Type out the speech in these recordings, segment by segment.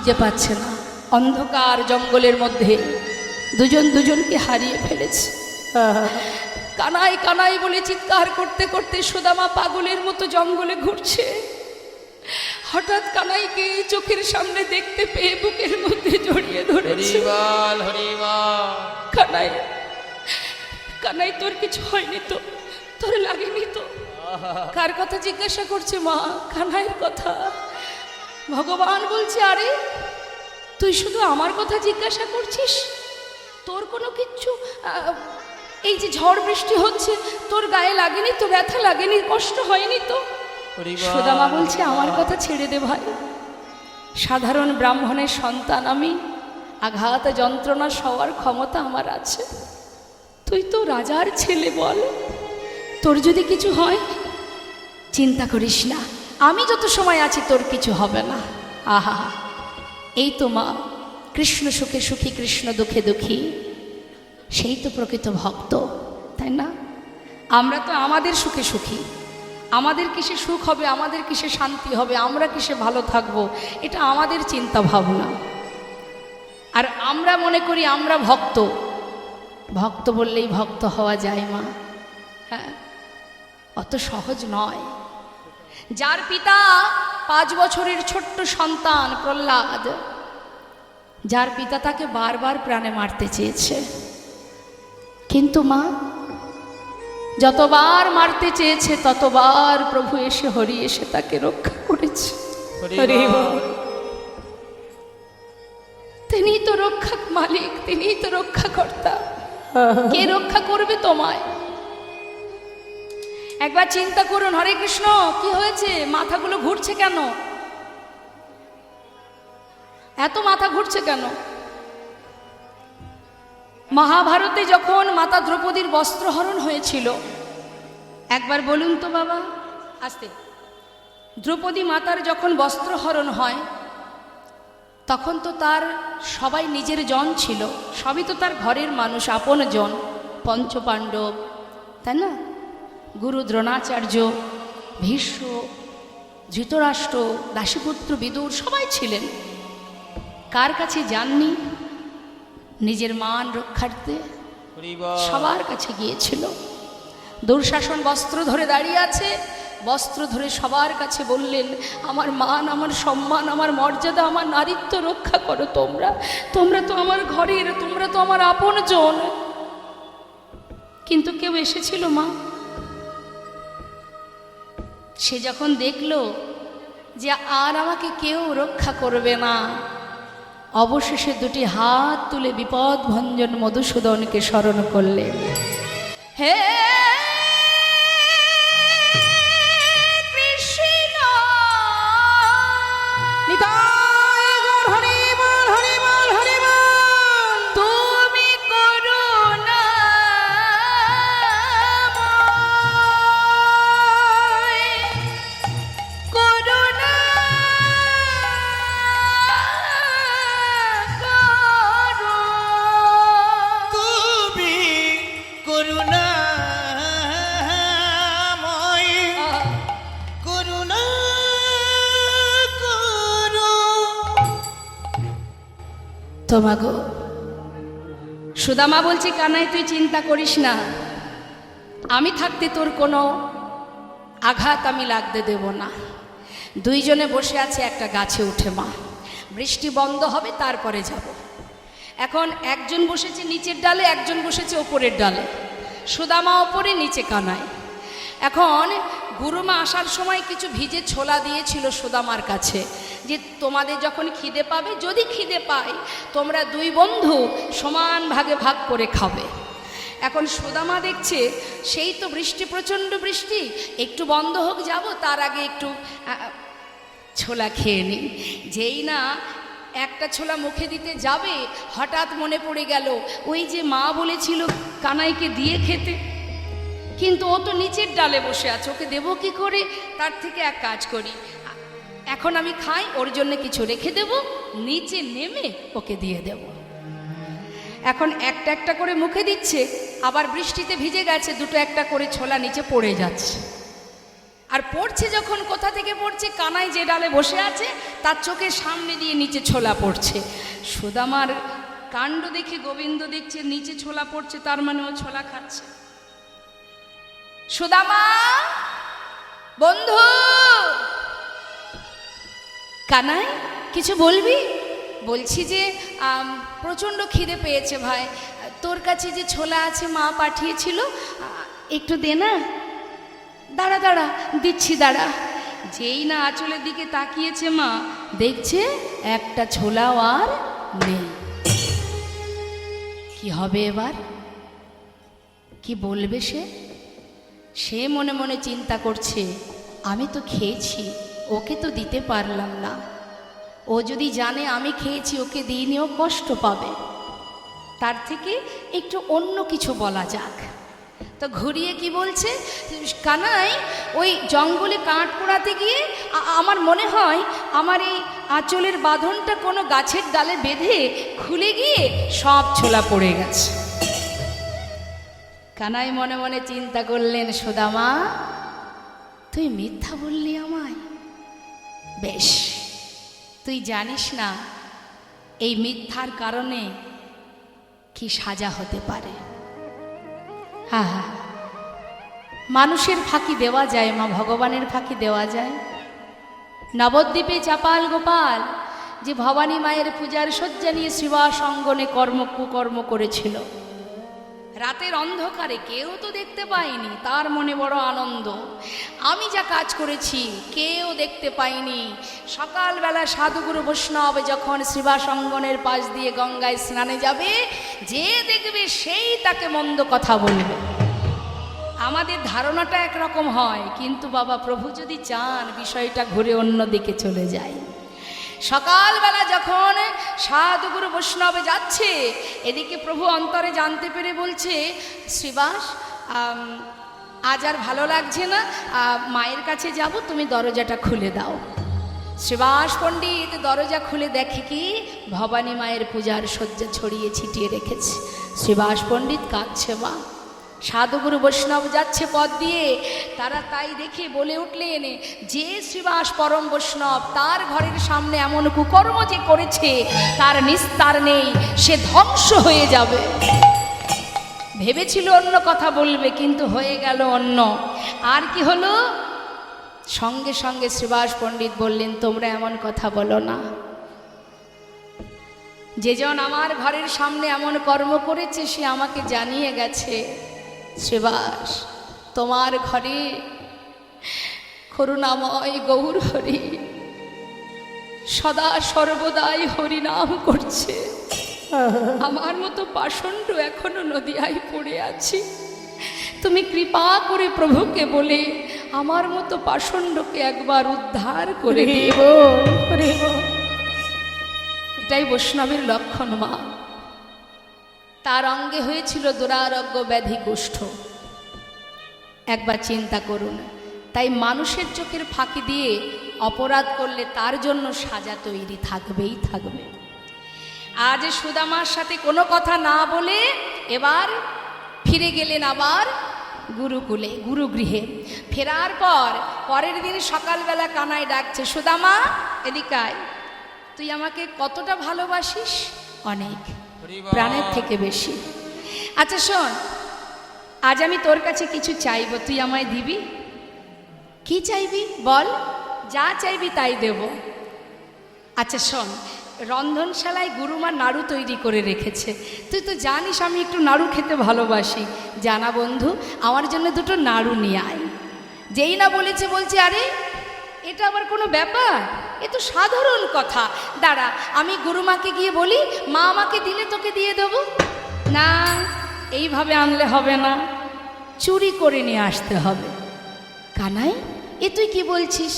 খুঁজে পাচ্ছে না, অন্ধকার জঙ্গলের মধ্যে দুজন দুজনকে হারিয়ে ফেলেছে। কানাই কানাই বলে চিৎকার করতে করতে সুদামা পাগলের মতো জঙ্গলে ঘুরছে। হঠাৎ কানাইকে চোখের সামনে দেখতে পেয়ে বুকের মধ্যে জড়িয়ে ধরেছে। কানাই, কানাই তোর কিছু হয়নি তো? তোর লাগেনি তো? কার কথা জিজ্ঞাসা করছে মা? কানাইয়ের কথা। ভগবান বলছে, আরে তুই শুধু আমার কথা জিজ্ঞাসা করছিস? তোর কোনো কিচ্ছু, এই যে ঝড় বৃষ্টি হচ্ছে তোর গায়ে লাগেনি তো? ব্যথা লাগেনি? কষ্ট হয়নি তো? সুদামা বলছে, আমার কথা ছেড়ে দে ভাই, সাধারণ ব্রাহ্মণের সন্তান আমি, আঘাত যন্ত্রণা সওয়ার ক্ষমতা আমার আছে। তুই তো রাজার ছেলে, বল তোর যদি কিছু হয় চিন্তা করিস না, আমি যত সময় আছি তোর কিছু হবে না। আহা, এই তো মা, কৃষ্ণ সুখে সুখী কৃষ্ণ দুঃখে দুঃখী, সেই তো প্রকৃত ভক্ত, তাই না? আমরা তো আমাদের সুখে সুখী, আমাদের কিসে সুখ হবে, আমাদের কিসে শান্তি হবে, আমরা কিসে ভালো থাকবো, এটা আমাদের চিন্তা ভাবনা। আর আমরা মনে করি আমরা ভক্ত, ভক্ত বললেই ভক্ত হওয়া যায় মা? হ্যাঁ, অত সহজ নয়। যার পিতা 5 বছরের ছোট্ট সন্তান প্রহ্লাদ, যার পিতা তাকে বারবার প্রাণে মারতে চেয়েছে, কিন্তু মা যতবার মারতে চেয়েছে ততবার প্রভু এসে হরি এসে তাকে রক্ষা করেছে। তিনিই তো রক্ষা মালিক, তিনিই তো রক্ষাকর্তা। কে রক্ষা করবে তোমায়? একবার চিন্তা করুন। হরে কৃষ্ণ, কি হয়েছে? মাথাগুলো ঘুরছে কেন? এত মাথা ঘুরছে কেন? মহাভারতে যখন মাতা দ্রৌপদীর বস্ত্রহরণ হয়েছিল, একবার বলুন তো বাবা, আস্তে। দ্রৌপদী মাতার যখন বস্ত্রহরণ হয় তখন তো তার সবাই নিজের জন ছিল, সবই তো তার ঘরের মানুষ, আপন জন। পঞ্চপাণ্ডব, তাই না? গুরু দ্রোণাচার্য, ভীষ্ম, ধৃতরাষ্ট্র, দাসীপুত্র বিদুর, সবাই ছিলেন। কার কাছে যাননি? নিজের মান রক্ষার্থে সবার কাছে গিয়েছিল। দুঃশাসন বস্ত্র ধরে দাঁড়িয়ে আছে, বস্ত্র ধরে সবার কাছে বললেন, আমার মান, আমার সম্মান, আমার মর্যাদা, আমার নারীত্ব রক্ষা করো তোমরা, তোমরা তো আমার ঘরের, তোমরা তো আমার আপন জন। কিন্তু কেউ এসেছিল মা? সে যখন দেখলো যে আর আমাকে কেউ রক্ষা করবে না, অবশেষে 2টি হাত তুলে বিপদ ভঞ্জন মধুসূদনকে স্মরণ করলেন। হে কৃষ্ণ, তুমি তোমাগো। সুদামা বলছে, কানাই তুই চিন্তা করিস না, আমি থাকতে তোর কোনো আঘাত আমি লাগতে দেব না। দুইজনে বসে আছে একটা গাছে উঠে মা, বৃষ্টি বন্ধ হবে তারপরে যাব। এখন একজন বসেছে নিচের ডালে, একজন বসেছে ওপরের ডালে। সুদামা ওপরে, নিচে কানাই। এখন গুরুমা আসার সময় কিছু ভিজে ছোলা দিয়েছিল সুদামার কাছে, যে তোমাদের যখন খিদে পাবে, যদি খিদে পায় তোমরা 2 বন্ধু সমান ভাগে ভাগ করে খাবে। এখন সুদামা দেখছে সেই তো বৃষ্টি, প্রচণ্ড বৃষ্টি, একটু বন্ধ হোক যাব, তার আগে একটু ছোলা খেয়ে নিই। যেই না একটা ছোলা মুখে দিতে যাবে, হঠাৎ মনে পড়ে গেল ওই যে মা বলেছিল কানাইকে দিয়ে খেতে, কিন্তু ও তো নিচের ডালে বসে আছে, ওকে দেবো কি করে? তার থেকে এক কাজ করি, এখন আমি খাই, ওর জন্য কিছু রেখে দেব, নিচে নেমে ওকে দিয়ে দেব। এখন একটা একটা করে মুখে দিচ্ছে, আবার বৃষ্টিতে ভিজে গেছে, 2টো একটা করে ছোলা নিচে পড়ে যাচ্ছে। আর পড়ছে যখন, কোথা থেকে পড়ছে? কানাই যে ডালে বসে আছে তার চোখের সামনে দিয়ে নিচে ছোলা পড়ছে। সুদামার কাণ্ড দেখে গোবিন্দ দেখছে নিচে ছোলা পড়ছে, তার মানে ও ছোলা খাচ্ছে। সুদামা, বন্ধু। কানাই, কিছু বলবি? বলছি যে প্রচণ্ড খিদে পেয়েছে ভাই, তোর কাছে যে ছোলা আছে মা পাঠিয়েছিল, একটু দে না। দাঁড়া দাঁড়া, দিচ্ছি দাঁড়া। যেই না আঁচলের দিকে তাকিয়েছে মা, দেখছে একটা ছোলাও আর নেই। কি হবে এবার? কি বলবে সে? সে মনে মনে চিন্তা করছে, আমি তো খেয়েছি, ওকে তো দিতে পারলাম না। ও যদি জানে আমি খেয়েছি, ওকে দিইনি, ও কষ্ট পাবে। তার থেকে একটু অন্য কিছু বলা যাক। তো ঘুরিয়ে কি বলছে, কানাই ওই জঙ্গলে কাঠ পোড়াতে গিয়ে আমার মনে হয় আমার এই আঁচলের বাঁধনটা কোনো গাছের ডালে বেঁধে খুলে গিয়ে সব ছোলা পড়ে গেছে। কানাই মনে মনে চিন্তা করলেন, সুদামা তুই মিথ্যা বললি আমায়। বেশ, তুই জানিস না এই মিথ্যার কারণে কি সাজা হতে পারে। হ্যাঁ হ্যাঁ, মানুষের ফাঁকি দেওয়া যায় মা, ভগবানের ফাঁকি দেওয়া যায়। নবদ্বীপে চাপাল গোপাল যে ভবানী মায়ের পূজার শয্যা নিয়ে শ্রীবাস অঙ্গনে কুকর্ম করেছিল, রাতের অন্ধকারে কেউ তো দেখতে পায়নি, তার মনে বড় আনন্দ। আমি যা কাজ করেছি কেউ দেখতে পায়নি। সকালবেলা সাধুগুরু বৈষ্ণব যখন শ্রীবাস অঙ্গনের পাশ দিয়ে গঙ্গায় স্নানে যাবে, যে দেখবে সেই তাকে মন্দ কথা বলবে। আমাদের ধারণাটা একরকম হয়, কিন্তু বাবা প্রভু যদি চান বিষয়টা ঘুরে অন্য দিকে চলে যায়। সকালবেলা যখন সাধুগুরু বৈষ্ণবে যাচ্ছে, এদিকে প্রভু অন্তরে জানতে পেরে বলছে, শ্রীবাস আজ আর ভালো লাগছে না, মায়ের কাছে যাব, তুমি দরজাটা খুলে দাও। শ্রীবাস পণ্ডিত দরজা খুলে দেখে কি ভবানী মায়ের পূজার শয্যা ছড়িয়ে ছিটিয়ে রেখেছে। শ্রীবাস পণ্ডিত কাঁদছে মা। সাধুগুরু বৈষ্ণব যাচ্ছে পথ দিয়ে, তারা তাই দেখে বলে উঠলেন, যে শ্রীবাস পরম বৈষ্ণব তার ঘরের সামনে এমন কুকর্ম যে করেছে তার নিস্তার নেই, সে ধ্বংস হয়ে যাবে। ভেবেছিল অন্য কথা বলবে, কিন্তু হয়ে গেল অন্য। আর কি হলো? সঙ্গে সঙ্গে শ্রীবাস পণ্ডিত বললেন, তোমরা এমন কথা বলো না। যেজন আমার ঘরের সামনে এমন কর্ম করেছে সে আমাকে জানিয়ে গেছে। শ্রীবাস, তোমার ঘরে করুণাময় গৌর হরি সদা সর্বদাই হরি নাম করছে। আমার মতো পাষণ্ড এখনো নদিয়ায় পড়ে আছি। তুমি কৃপা করে প্রভুকে বলে আমার মতো পাষণ্ডকে একবার উদ্ধার করে দেব। এটাই বৈষ্ণবের লক্ষণ মা। তার অঙ্গে হয়েছিল দুরারোগ্য ব্যাধি কুষ্ঠ। একবার চিন্তা করুন। তাই মানুষের চোখের ফাঁকি দিয়ে অপরাধ করলে তার জন্য সাজা তৈরি থাকবেই থাকবে। আজ সুদামার সাথে কোনো কথা না বলে এবার ফিরে গেলেন আবার গুরুকুলে, গুরুগৃহে। ফেরার পর পরের দিন সকালবেলা কানাই ডাকছে, সুদামা এদিকে আয়, তুই আমাকে কতটা ভালোবাসিস? অনেক, প্রাণের থেকে বেশি। আচ্ছা শোন, আজ আমি তোর কাছে কিছু চাইব, তুই আমায় দিবি? কি চাইবি বল, যা চাইবি তাই দেব। আচ্ছা শোন, রন্ধনশালায় গুরুমা নাড়ু তৈরি করে রেখেছে, তুই তো জানিস আমি একটু নাড়ু খেতে ভালোবাসি। জানা বন্ধু, আমার জন্য দুটো নাড়ু নিয়ে আয়। যেই না বলেছে বলছে, আরে এটা আবার কোনো ব্যাপার, এ তো সাধারণ কথা। দাঁড়া, আমি গুরুমাকে গিয়ে বলি, মা আমাকে দিলে তোকে দিয়ে দেবো। না, এইভাবে আনলে হবে না, চুরি করে নিয়ে আসতে হবে। কানাই, এ তুই কি বলছিস?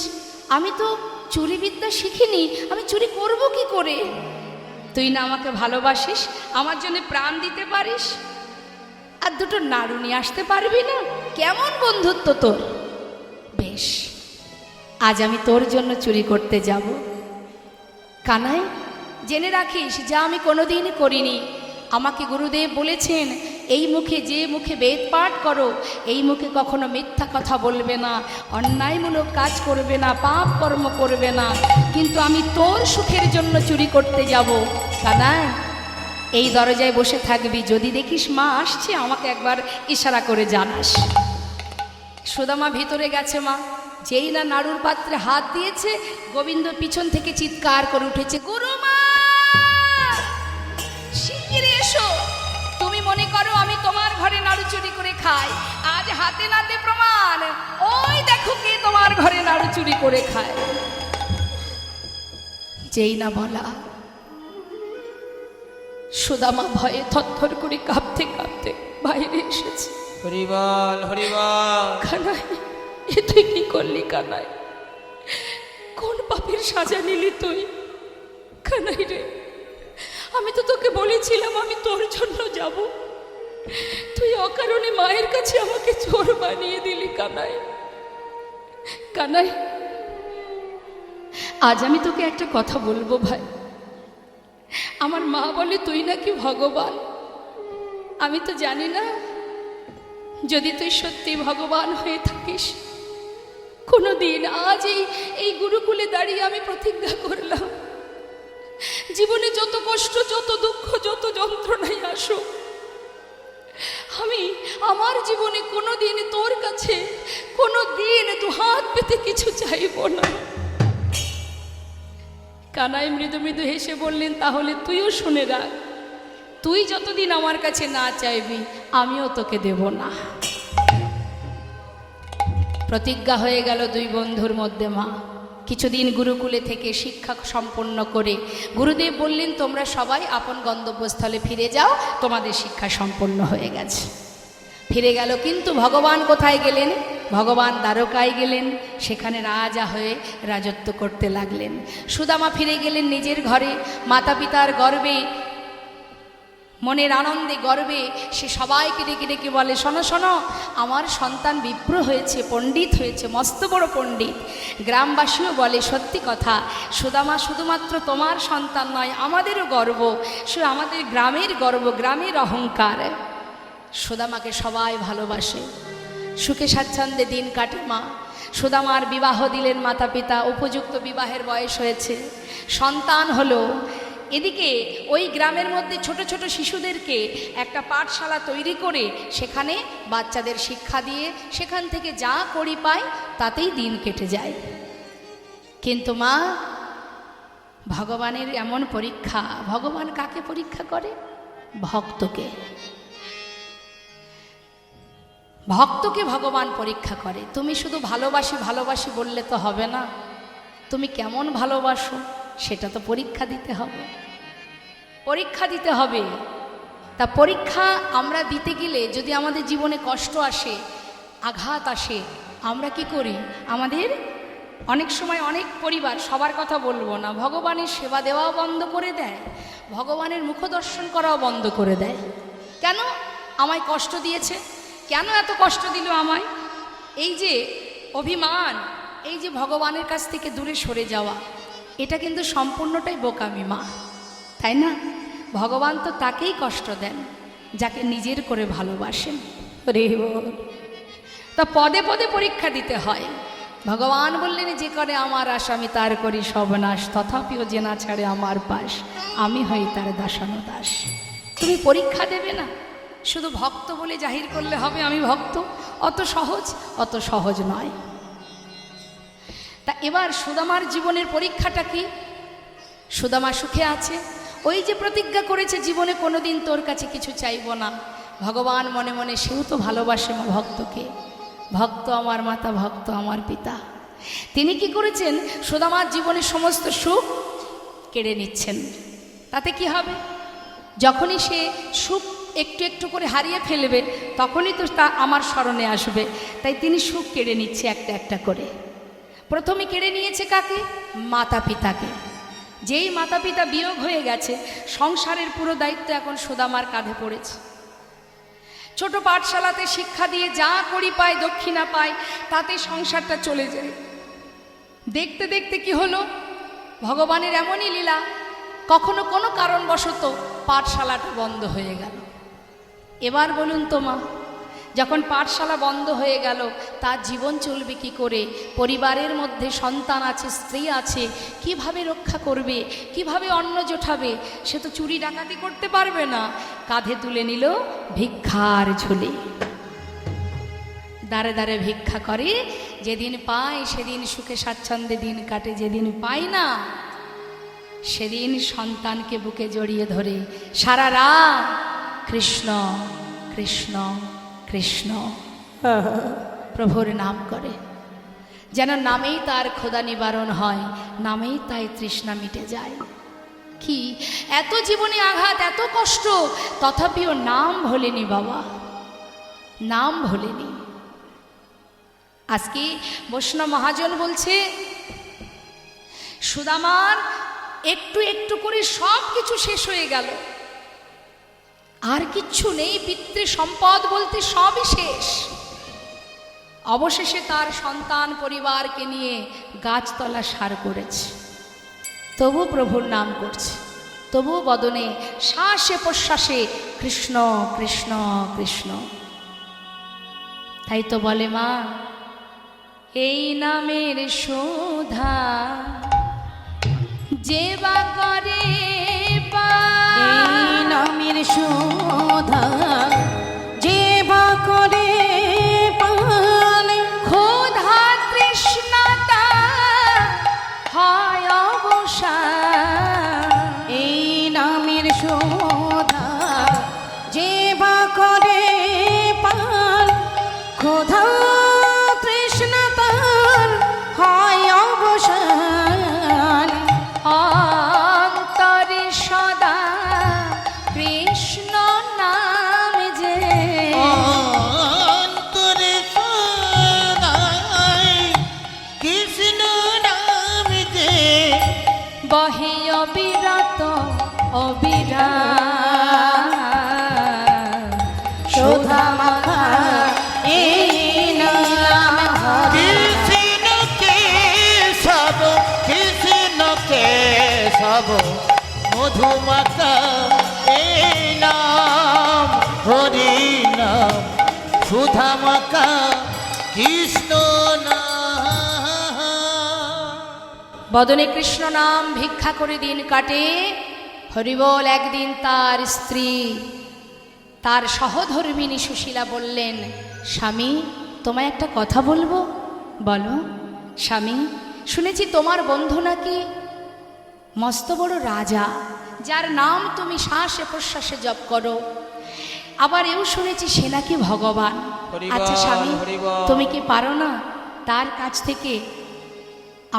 আমি তো চুরি বিদ্যা শিখিনি, আমি চুরি করব কি করে? তুই না আমাকে ভালোবাসিস, আমার জন্য প্রাণ দিতে পারিস, আর দুটো নাড়ু নিয়ে আসতে পারবি না? কেমন বন্ধুত্ব তোর! বেশ, আজ আমি তোর জন্য চুরি করতে যাব। কানাই, জেনে রাখিস যা আমি কোনোদিন করিনি। আমাকে গুরুদেব বলেছেন, এই মুখে যে মুখে বেদ পাঠ করো, এই মুখে কখনো মিথ্যা কথা বলবে না, অন্যায়মূলক কাজ করবে না, পাপ কর্ম করবে না। কিন্তু আমি তোর সুখের জন্য চুরি করতে যাব। কানাই, এই দরজায় বসে থাকবি, যদি দেখিস মা আসছে আমাকে একবার ইশারা করে জানাস। সুদামা ভিতরে গেছে। মা যেই না নাড়ুর পাত্রে হাত দিয়েছে, গোবিন্দ পিছন থেকে চিৎকার করে উঠেছে, গুরুমা শিগগিরই এসো। তুমি মনে করো আমি তোমার ঘরে নাড়ু চুরি করে খাই, আজ হাতে নাতে প্রমাণ। ওই দেখো কে তোমার ঘরে নাড়ু চুরি করে খায়। যেই না বলা, সুদামা ভয়ে থরথর করে কাঁপতে কাঁপতে বাইরে এসেছে। হরিবল হরিবল। কানাই, এ তুই কি করলি কানাই? কোন পাপের সাজা নিলি তুই? কানাই রে, আমি তো তোকে বলেছিলাম আমি তোর জন্য যাব, তুই অকারণে মায়ের কাছে আমাকে চোর বানিয়ে দিলি। কানাই, কানাই, আজ আমি তোকে একটা কথা বলবো ভাই। আমার মা বলে তুই নাকি ভগবান। আমি তো জানি না, যদি তুই সত্যি ভগবান হয়ে থাকিস, কোনো দিন আজ এই গুরুকুলে দাঁড়িয়ে আমি প্রতিজ্ঞা করলাম, জীবনে যত কষ্ট, যত দুঃখ, যত যন্ত্রণাই আসুক, আমি আমার জীবনে কোনো দিন তোর কাছে কোনো দিন দুহাত পেতে কিছু চাইব না। কানাই মৃদু মৃদু হেসে বললেন, তাহলে তুইও শুনে রাখ, তুই যতদিন আমার কাছে না চাইবি আমিও তোকে দেব না। প্রতিজ্ঞা হয়ে গেল দুই বন্ধুর মধ্যে। মা কিছুদিন গুরুকুলে থেকে শিক্ষা সম্পন্ন করে গুরুদেব বললেন, তোমরা সবাই আপন গন্তব্যস্থলে ফিরে যাও, তোমাদের শিক্ষা সম্পন্ন হয়ে গেছে। ফিরে গেল, কিন্তু ভগবান কোথায় গেলেন? ভগবান দ্বারকায় গেলেন, সেখানে রাজা হয়ে রাজত্ব করতে লাগলেন। সুদামা ফিরে গেলেন নিজের ঘরে, মাতা পিতার গর্বে, মনের আনন্দে গর্বে সে সবাইকে ডেকে ডেকে বলে, শোনো শোনো, আমার সন্তান বিপ্র হয়েছে, পণ্ডিত হয়েছে, মস্ত বড় পণ্ডিত। গ্রামবাসীও বলে, সত্যি কথা, সুদামা শুধুমাত্র তোমার সন্তান নয়, আমাদেরও গর্ব, সে আমাদের গ্রামের গর্ব, গ্রামের অহংকার। সুদামাকে সবাই ভালোবাসে, সুখে স্বাচ্ছন্দ্যে দিন কাটে। মা সুদামার বিবাহ দিলেন মাতা পিতা, উপযুক্ত বিবাহের বয়স হয়েছে, সন্তান হলো। এদিকে ওই গ্রামের মধ্যে ছোট ছোট শিশুদেরকে একটা পাঠশালা তৈরি করে সেখানে বাচ্চাদের শিক্ষা দিয়ে সেখান থেকে যা করি পায় তাতেই দিন কেটে যায়। কিন্তু মা, ভগবানের এমন পরীক্ষা, ভগবান কাকে পরীক্ষা করে? ভক্তকে। ভক্তকে ভগবান পরীক্ষা করে। তুমি শুধু ভালোবাসি ভালোবাসি বললে তো হবে না, তুমি কেমন ভালোবাসো সেটা তো পরীক্ষা দিতে হবে, পরীক্ষা দিতে হবে। তা পরীক্ষা আমরা দিতে গেলে যদি আমাদের জীবনে কষ্ট আসে, আঘাত আসে, আমরা কি করি? আমাদের অনেক সময় অনেক পরিবার, সবার কথা বলবো না, ভগবানের সেবা দেওয়াও বন্ধ করে দেয়, ভগবানের মুখদর্শন করাও বন্ধ করে দেয়। কেন? আমায় কষ্ট দিয়েছে, কেন এত কষ্ট দিল আমায়? এই যে অভিমান, এই যে ভগবানের কাছ থেকে দূরে সরে যাওয়া, এটা কিন্তু সম্পূর্ণটাই বোকামি মা, তাই না? ভগবান তো তাকেই কষ্ট দেন যাকে নিজের করে ভালোবাসেন। রে বল, তা পদে পদে পরীক্ষা দিতে হয়। ভগবান বললেন, যে করে আমার আশ আমি তার করি সর্বনাশ, তথাপিও যে না ছাড়ে আমার পাশ, আমি হই তার দাসানো দাস। তুমি পরীক্ষা দেবে না, শুধু ভক্ত বলে জাহির করলে হবে আমি ভক্ত, অত সহজ নয়। তা এবার সুদামার জীবনের পরীক্ষাটা কি? সুদামা সুখে আছে, ওই যে প্রতিজ্ঞা করেছে জীবনে কোনোদিন তোর কাছে কিছু চাইব না। ভগবান মনে মনে, সেও তো ভালোবাসে ভক্তকে, ভক্ত আমার মাতা, ভক্ত আমার পিতা। তিনি কি করেছেন? সুদামার জীবনের সমস্ত সুখ কেড়ে নিচ্ছেন। তাতে কি হবে? যখনই সে সুখ একটু একটু করে হারিয়ে ফেলবে, তখনই তো তা আমার স্মরণে আসবে। তাই তিনি সুখ কেড়ে নিচ্ছে একটা একটা করে। প্রথমে কেড়ে নিয়েছে কাকে? মাতা পিতাকে। যেই মাতা পিতা বিয়োগ হয়ে গেছে, সংসারের পুরো দায়িত্ব এখন সুদামার কাঁধে পড়েছে। ছোট পাঠশালাতে শিক্ষা দিয়ে যা করি পায়, দক্ষিণা পায়, তাতে সংসারটা চলে যায়। দেখতে দেখতে কি হলো? ভগবানের এমনই লীলা, কখনো কোনো কারণবশত পাঠশালাটা বন্ধ হয়ে গেল। এবার বলুন তো মা, যখন পাঠশালা বন্ধ হয়ে গেল, তার জীবন চলবে কি করে? পরিবারের মধ্যে সন্তান আছে, স্ত্রী আছে, কিভাবে রক্ষা করবে, কিভাবে অন্ন জোটাবে? সে তো চুরি ডাকাতি করতে পারবে না। কাঁধে তুলে নিল ভিক্ষার ঝুলি, দাঁড়ে দাঁড়ে ভিক্ষা করে। যেদিন পায় সেদিন সুখে স্বাচ্ছন্দ্যে দিন কাটে, যেদিন পায় না সেদিন সন্তানকে বুকে জড়িয়ে ধরে সারা রাত কৃষ্ণ কৃষ্ণ কৃষ্ণ প্রভুর নাম করে, যেন নামেই তার ক্ষুধা নিবারণ হয়, নামেই তাই তৃষ্ণা মিটে যায়। কি এত জীবনে আঘাত, এত কষ্ট, তথাপিও নাম ভোলেনি বাবা, নাম ভোলেনি। আজকে বৈষ্ণব মহাজন বলছে, সুদামার একটু একটু করে সব কিছু শেষ হয়ে গেল, আর কিচ্ছু নেই, পিতৃ সম্পদ বলতে সবই শেষ। অবশেষে তার সন্তান পরিবারকে নিয়ে গাছতলা সার করেছে, তবু প্রভুর নাম করছে, তবু বদনে শ্বাসে প্রশ্বাসে কৃষ্ণ কৃষ্ণ কৃষ্ণ। তাই তো বলে মা, এই নামের শোধা যে বা করে এই নামের শোধা যে বা করে পান, ক্ষুধা তৃষ্ণাতা হয় অবসান। এই নামের শোধা যে বা করে পান, ক্ষুধা তৃষ্ণা তার হয় অবসান। অন্তরে সদা কৃষ্ণ নাম যে, অন্তরে সদাই কৃষ্ণ নাম যে, বহে অবিরত অবিরাম। শোধা মাখা এই নাম হরি। কৃষ্ণকে সব, কৃষ্ণকে সব, মধুমাতা এই নাম হরি নাম, সুধামাকা কৃষ্ণ নাম। বদনে কৃষ্ণ নাম ভিক্ষা করে দিন কাটে। হরিবল একদিন তার স্ত্রী, তার সহধর্মিণী সুশীলা বললেন, স্বামী তোমায় একটা কথা বলবো। বলো। স্বামী, শুনেছি তোমার বন্ধু নাকি মস্ত বড় রাজা, যার নাম তুমি শ্বাসে প্রশ্বাসে জপ করো। আবার এও শুনেছি সে নাকি ভগবান। হরিবল, আচ্ছা স্বামী, হরিবল। তুমি কি পারো না তার কাছ থেকে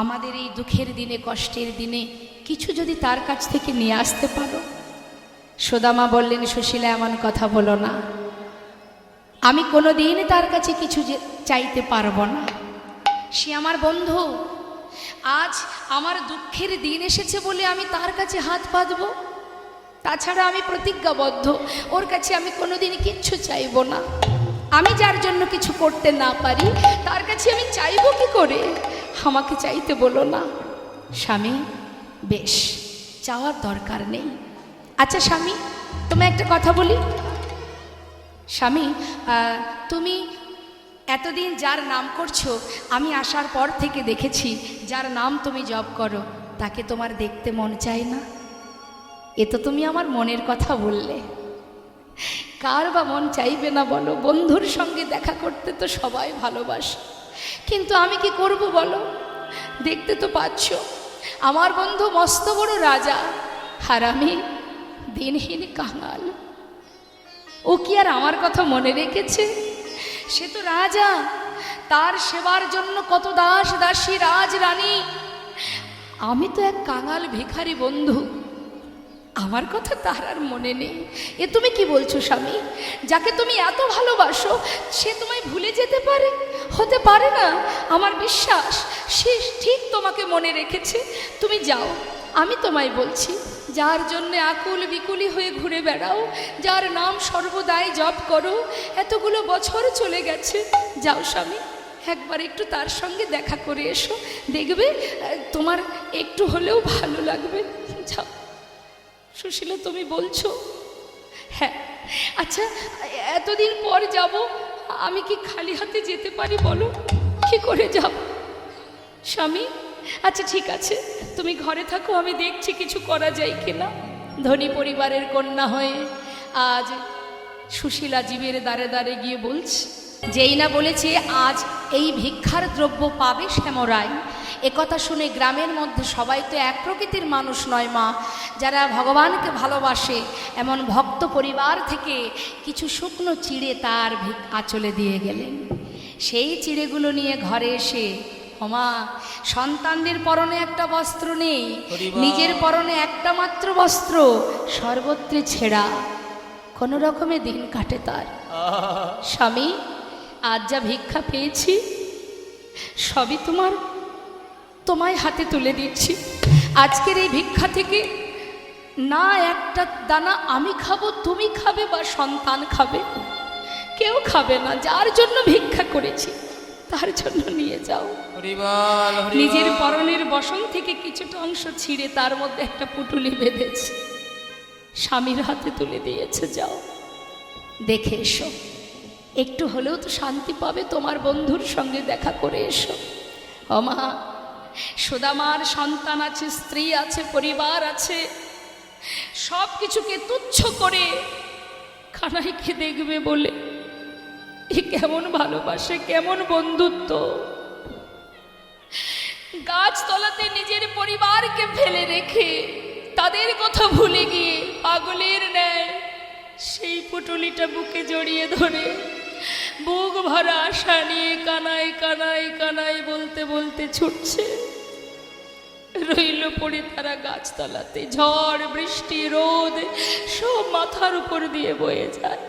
আমাদের এই দুঃখের দিনে, কষ্টের দিনে কিছু যদি তার কাছ থেকে নিয়ে আসতে পারো? সুদামা বললেন, সুশীলা এমন কথা বলো না, আমি কোনো দিন তার কাছে কিছু চাইতে পারবো না। সে আমার বন্ধু, আজ আমার দুঃখের দিন এসেছে বলে আমি তার কাছে হাত পাতব? তাছাড়া আমি প্রতিজ্ঞাবদ্ধ, ওর কাছে আমি কোনোদিন কিচ্ছু চাইবো না। আমি যার জন্য কিছু করতে না পারি তার কাছে আমি চাইবো কি করে? আমাকে চাইতে বলো না। স্বামী, বেশ, চাওয়ার দরকার নেই। আচ্ছা স্বামী, তুমি একটা কথা বলি। স্বামী, তুমি এতদিন যার নাম করছো, আমি আসার পর থেকে দেখেছি যার নাম তুমি জপ করো তাকে তোমার দেখতে মন চায় না। এ তো তুমি আমার মনের কথা বললে। কার বা মন চাইবে না বলো? বন্ধুর সঙ্গে দেখা করতে তো সবাই ভালোবাসে, কিন্তু আমি কি করব বলো? দেখতে তো পাচ্ছ আমার বন্ধু মস্ত বড় রাজা, আর আমি দিনহীন কাঙাল। ও কি আর আমার কথা মনে রেখেছে? সে তো রাজা, তার সেবার জন্য কত দাস দাসী, রাজ রানী। আমি তো এক কাঙাল ভিখারি বন্ধু, আমার কথা তার আর মনে নেই। এ তুমি কি বলছো স্বামী? যাকে তুমি এত ভালোবাসো সে তোমায় ভুলে যেতে পারে? হতে পারে না। আমার বিশ্বাস সে ঠিক তোমাকে মনে রেখেছে। তুমি যাও, আমি তোমায় বলছি, যার জন্য আকুল বিকুলি হয়ে ঘুরে বেড়াও, যার নাম সর্বদাই জপ করো, এতগুলো বছর চলে গেছে, যাও স্বামী, একবার একটু তার সঙ্গে দেখা করে এসো, দেখবে তোমার একটু হলেও ভালো লাগবে। যাও। সুশীলা, তুমি বলছো? হ্যাঁ, আচ্ছা, এতদিন পর যাব, আমি কি খালি হাতে যেতে পারি বলো? কি করে যাব স্বামী? আচ্ছা ঠিক আছে, তুমি ঘরে থাকো, আমি দেখছি কিছু করা যায় কিনা। ধনী পরিবারের কন্যা হয়ে আজ সুশীলা জীবের দ্বারে দ্বারে গিয়ে বলছে, যেই না বলেছে আজ এই ভিক্ষার দ্রব্য পাবে শ্যামরায়, একথা শুনে গ্রামের মধ্যে সবাই তো এক প্রকৃতির মানুষ নয় মা। যারা ভগবানকে ভালোবাসে এমন ভক্ত পরিবার থেকে কিছু শুকনো চিড়ে তার আঁচলে দিয়ে গেলেন। সেই চিড়েগুলো নিয়ে ঘরে এসে, ওমা, সন্তানদের পরনে একটা বস্ত্র নেই, নিজের পরনে একটা মাত্র বস্ত্র, সর্বত্রে ছেঁড়া, কোনো রকমে দিন কাটে তার। স্বামী, আজ যা ভিক্ষা পেয়েছি সবই তোমায় হাতে তুলে দিচ্ছি। আজকের এই ভিক্ষা থেকে না একটা দানা আমি খাবো, তুমি খাবে বা সন্তান খাবে, কেউ খাবে না। যার জন্য ভিক্ষা করেছি তার জন্য নিয়ে যাও। নিজের পরনের বসন থেকে কিছুটা অংশ ছিঁড়ে তার মধ্যে একটা পুটুলি বেঁধেছে, স্বামীর হাতে তুলে দিয়েছে। যাও দেখে এসো, একটু হলেও তো শান্তি পাবে, তোমার বন্ধুর সঙ্গে দেখা করে এসো। ও মা, সুদামার সন্তান আছে, স্ত্রী আছে, পরিবার আছে, সব কিছুকে তুচ্ছ করে কানাইকে দেখবে বলে এ কেমন ভালোবাসে, কেমন বন্ধুত্ব। গাছতলাতে নিজের পরিবারকে ফেলে রেখে তাদের কথা ভুলে গিয়ে পাগলের ন্যায় সেই পুটুলিটা বুকে জড়িয়ে ধরে বুক ভরা আশা নিয়ে কানাই কানাই কানাই বলতে বলতে ছুটছে। রইল পড়ে তারা গাছতলাতে। ঝড় বৃষ্টি রোদ সব মাথার উপর দিয়ে বয়ে যায়,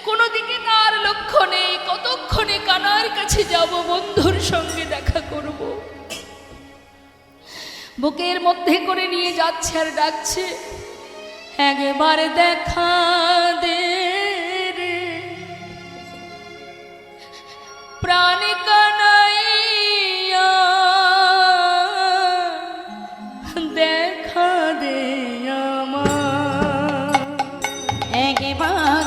কোনো দিকে তার লক্ষ্য নেই। কতক্ষণে কানার কাছে যাব, বন্ধুর সঙ্গে দেখা করব। বুকের মধ্যে করে নিয়ে যাচ্ছে আর ডাকছে, একবার দেখা দে রে প্রাণ কানাইয়া, দেখা দে আমার, একবার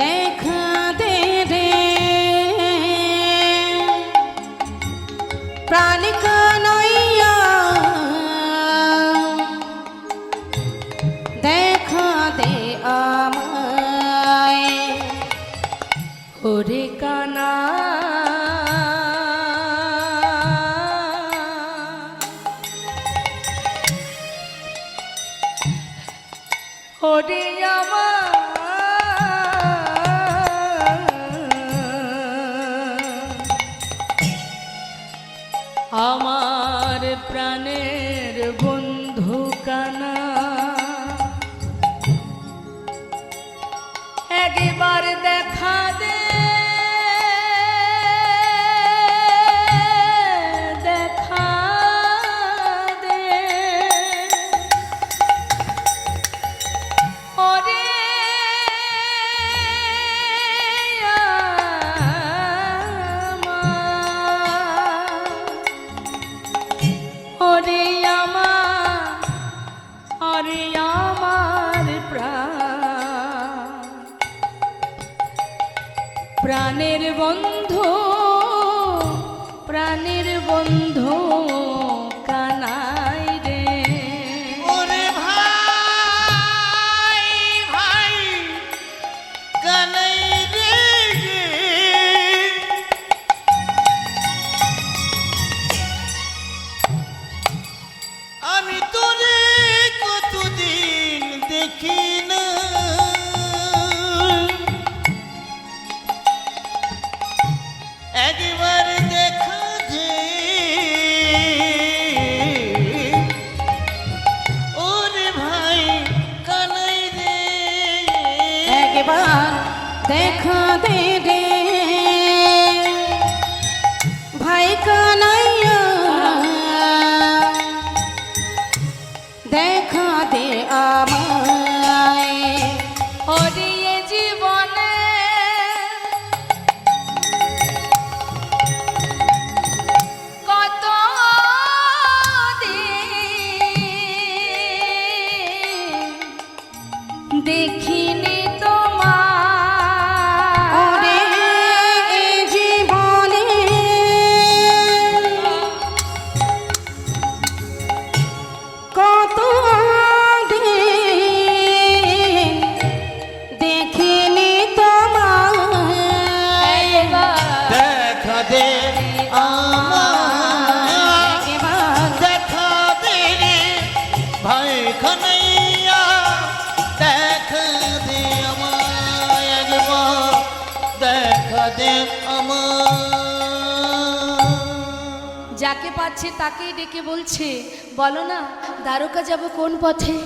দেখা দে রে প্রাণ কানাইয়া, দেখা দে আমায়। ওরে কানা ওরে আমার প্রাণের বন্ধু কানা, একবার দেখা দে, দেখা দে ওরে আমার প্রাণের বন্ধু, প্রাণের বন্ধু কানাই রে। ওরে ভাই ভাই কানাই রে, আমি তোরে কতদিন দেখি না, একবার দেখা দে আমার একবার দেখা দে রে ভাই কানাইয়া দেখা দে আমায় একবার দেখা দে আমায় যাকে পাচ্ছে তাকেই ডেকে বলছে বলো না দ্বারকা যাব কোন পথে।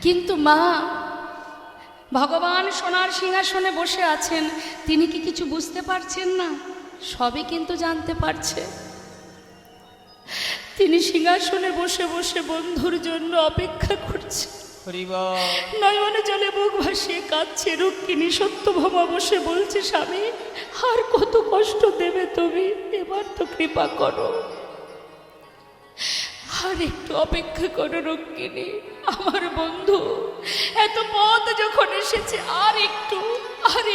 কিন্তু মা, ভগবান সোনার সিংহাসনে বসে আছেন, তিনি কি কিছু বুঝতে পারছেন না? সবই কিন্তু জানতে পারছে। তিনি সিংহাসনে বসে বসে বন্ধুর জন্য অপেক্ষা করছে। নয়নে জলে বুক ভাসিয়ে কাঁদছে রুক্মিণী। সত্যভামা বসে বলছে স্বামী আর কত কষ্ট দেবে তুমি, এবার তো কৃপা করো, আর একটু অপেক্ষা করো রুক্মিণী। আমার বন্ধু এত পথ যখন এসেছে, আর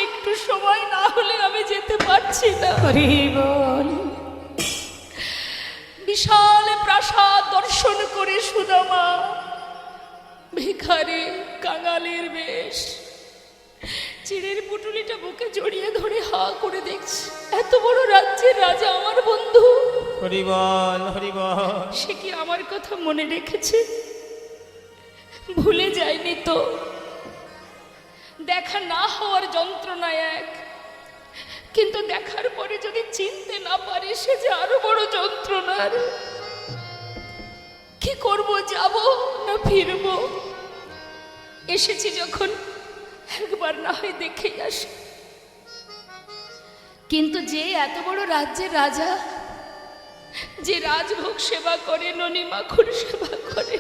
একটু সময় না হলে আমি যেতে পারছি না। হরি বল। বিশাল প্রাসাদ দর্শন করে সুদামা ভিখারি কাঙালের বেশ চিড়ের পুটুলিটা বুকে জড়িয়ে ধরে হা করে দেখছে, এত বড় রাজ্যের রাজা আমার বন্ধু। হরিবল হরিবল। সে কি আমার কথা মনে রেখেছে? ভুলে যায়নি তো? দেখা না হওয়ার যন্ত্রণা এক, কিন্তু দেখার পরে যদি চিনতে না পারে সে যে আরো বড় যন্ত্রণার। কি করব, যাব না ফিরব? এসেছি যখন একবার না হয় দেখেই আসি। কিন্তু যে এত বড় রাজ্যের রাজা, যে রাজভোগ সেবা করে, ননী মাখুর সেবা করে,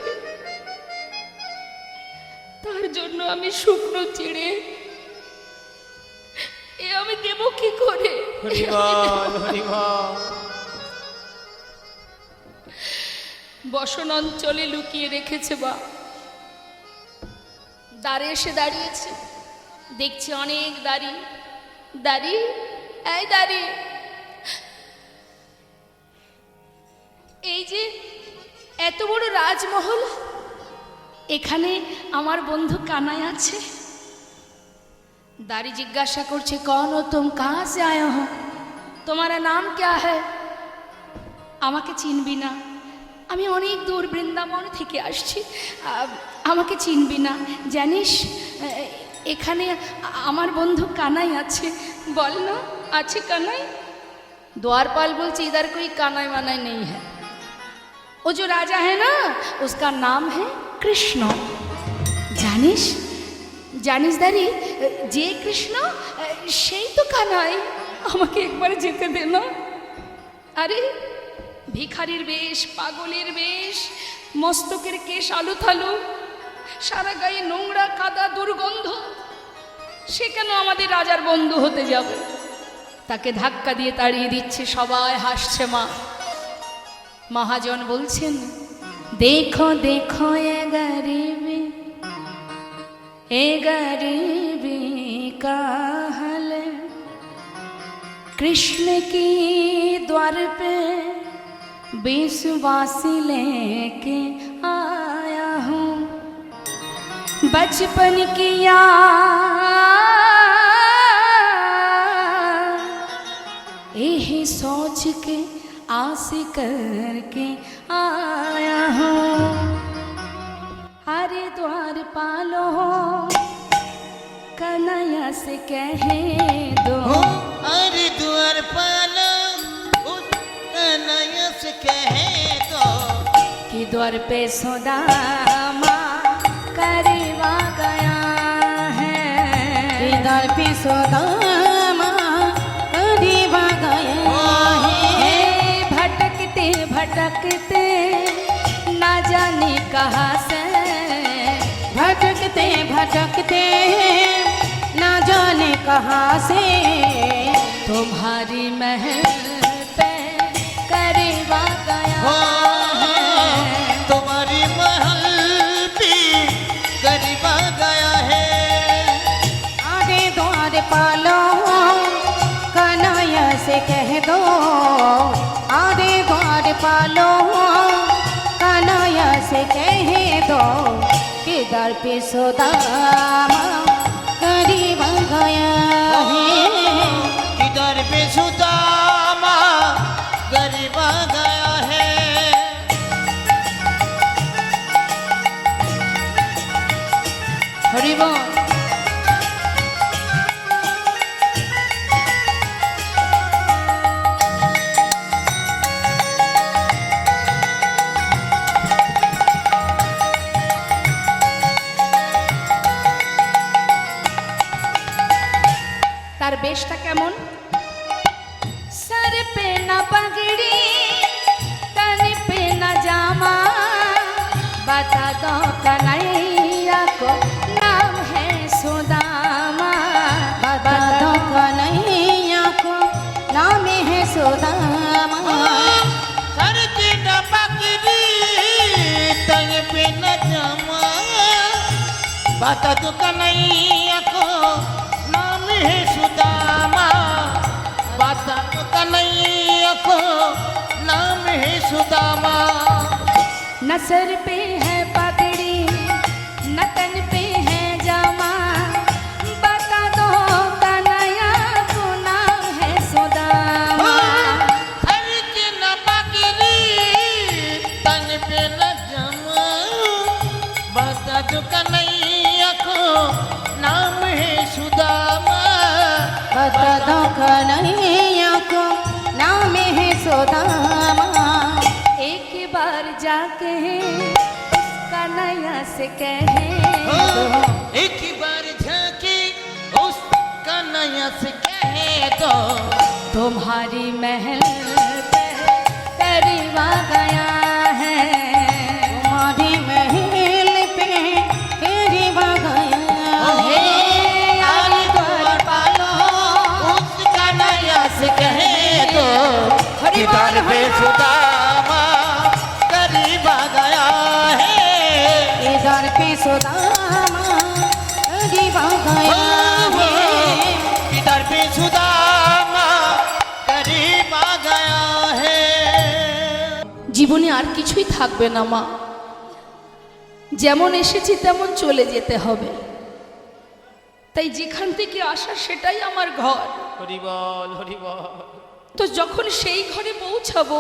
তার জন্য আমি শুকনো চিড়ে এ আমি দেব কি করে? বসন অঞ্চলে লুকিয়ে রেখেছে বা দ্বারে এসে দাঁড়িয়েছে, দেখছি অনেক দাড়ি। দাড়ি, এই দাড়ি, এই যে এত বড় রাজমহল, এখানে আমার বন্ধু কানাই আছে। दारी जिज्ञासा करছে कौन हो तुम, कहाँ से आए हो, तुम्हारा नाम क्या है? আমাকে চিনবি না, আমি অনেক দূর বৃন্দাবন থেকে আসছি, আমাকে চিনবি না। জানিস এখানে আমার বন্ধু কানাই আছে। বল না, আছে কানাই? द्वारपाल बोलছে इधर कोई कानाई वानाई नहीं है, वो जो राजा है ना उसका नाम है कृष्ण। জানিস জানিস দাঁড়ি, যে কৃষ্ণ সেই তো কানাই, আমাকে একবার যেতে দে না। আরে ভিখারির বেশ, পাগলের বেশ, মস্তকের কেশ আলু থালু, সারা গায়ে নোংরা কাদা দুর্গন্ধ, সে কেন আমাদের রাজার বন্ধু হতে যাবে? তাকে ধাক্কা দিয়ে তাড়িয়ে দিচ্ছে, সবাই হাসছে। মা মহাজন বলছেন দেখো দেখো এ গরিবি, ए गरीबी का हाल, कृष्ण की द्वार पे विश्वासी लेके आया हूँ, बचपन की याद यही सोच के आस करके आया हूँ। हरे द्वार पालो कन्हैया से कहे दो, अरे द्वार पालो उस कन्हैया से कहे दो कि द्वार पे सुदामा करवा गया है, कि द्वार पे सुदामा करवा गया है। भटकते भटकते ना जाने कहाँ से, भटकते भटकते ना जाने कहाँ से, तुम्हारी महल पे करवा गया है, तुम्हारी महल भी गरीबा गया है। आगे द्वार पालो कन्हैया से कह दो, आगे द्वार पालो कन्हैया से कह दो, कि दर पे सुदामा करीब गया है, इधर पे सुदामा বেশটা কেমন? सर पे ना पगड़ी तन पे ना जामा, बता दो कन्हैया को नाम है सुदामा। बता दो कन्हैया को नाम है सुदामा। सर पे न पगड़ी तन पे न जामा, बता दो कन्हैया को नाम है सुदामा। बता दो कन्हैया को नाम है सुदामा। न सर पे है पगड़ी न तन पे है जामा, बता दो कन्हैया को नाम है सुदामा। सर पे न पगड़ी तन पे न जामा, बता दो कन्हैया को नाम है सुदामा। बता दो कन्हैया को नाम है सुदामा। एक बार जाके कन्हैया से कहे एक बार झांके उस कन्हैया से कहे दो, तुम्हारी महल पे करीब आ गया है। तुम्हारी महल पे करीब आ गया है। आली द्वार पालो उस कन्हैया से कहे दो, दीदार पे सुदामा करीब आ गया है। इधर पे सुदामा करीब आ गया है। दीदार पे सुदामा करीब आ गया है। জীবনে আর কিছুই থাকবে না মা, যেমন এসেছি তেমন চলে যেতে হবে। তাই যেখান থেকে আসা সেটাই আমার ঘর। হরি বল হরি বল। তো যখন সেই ঘরে পৌঁছাবো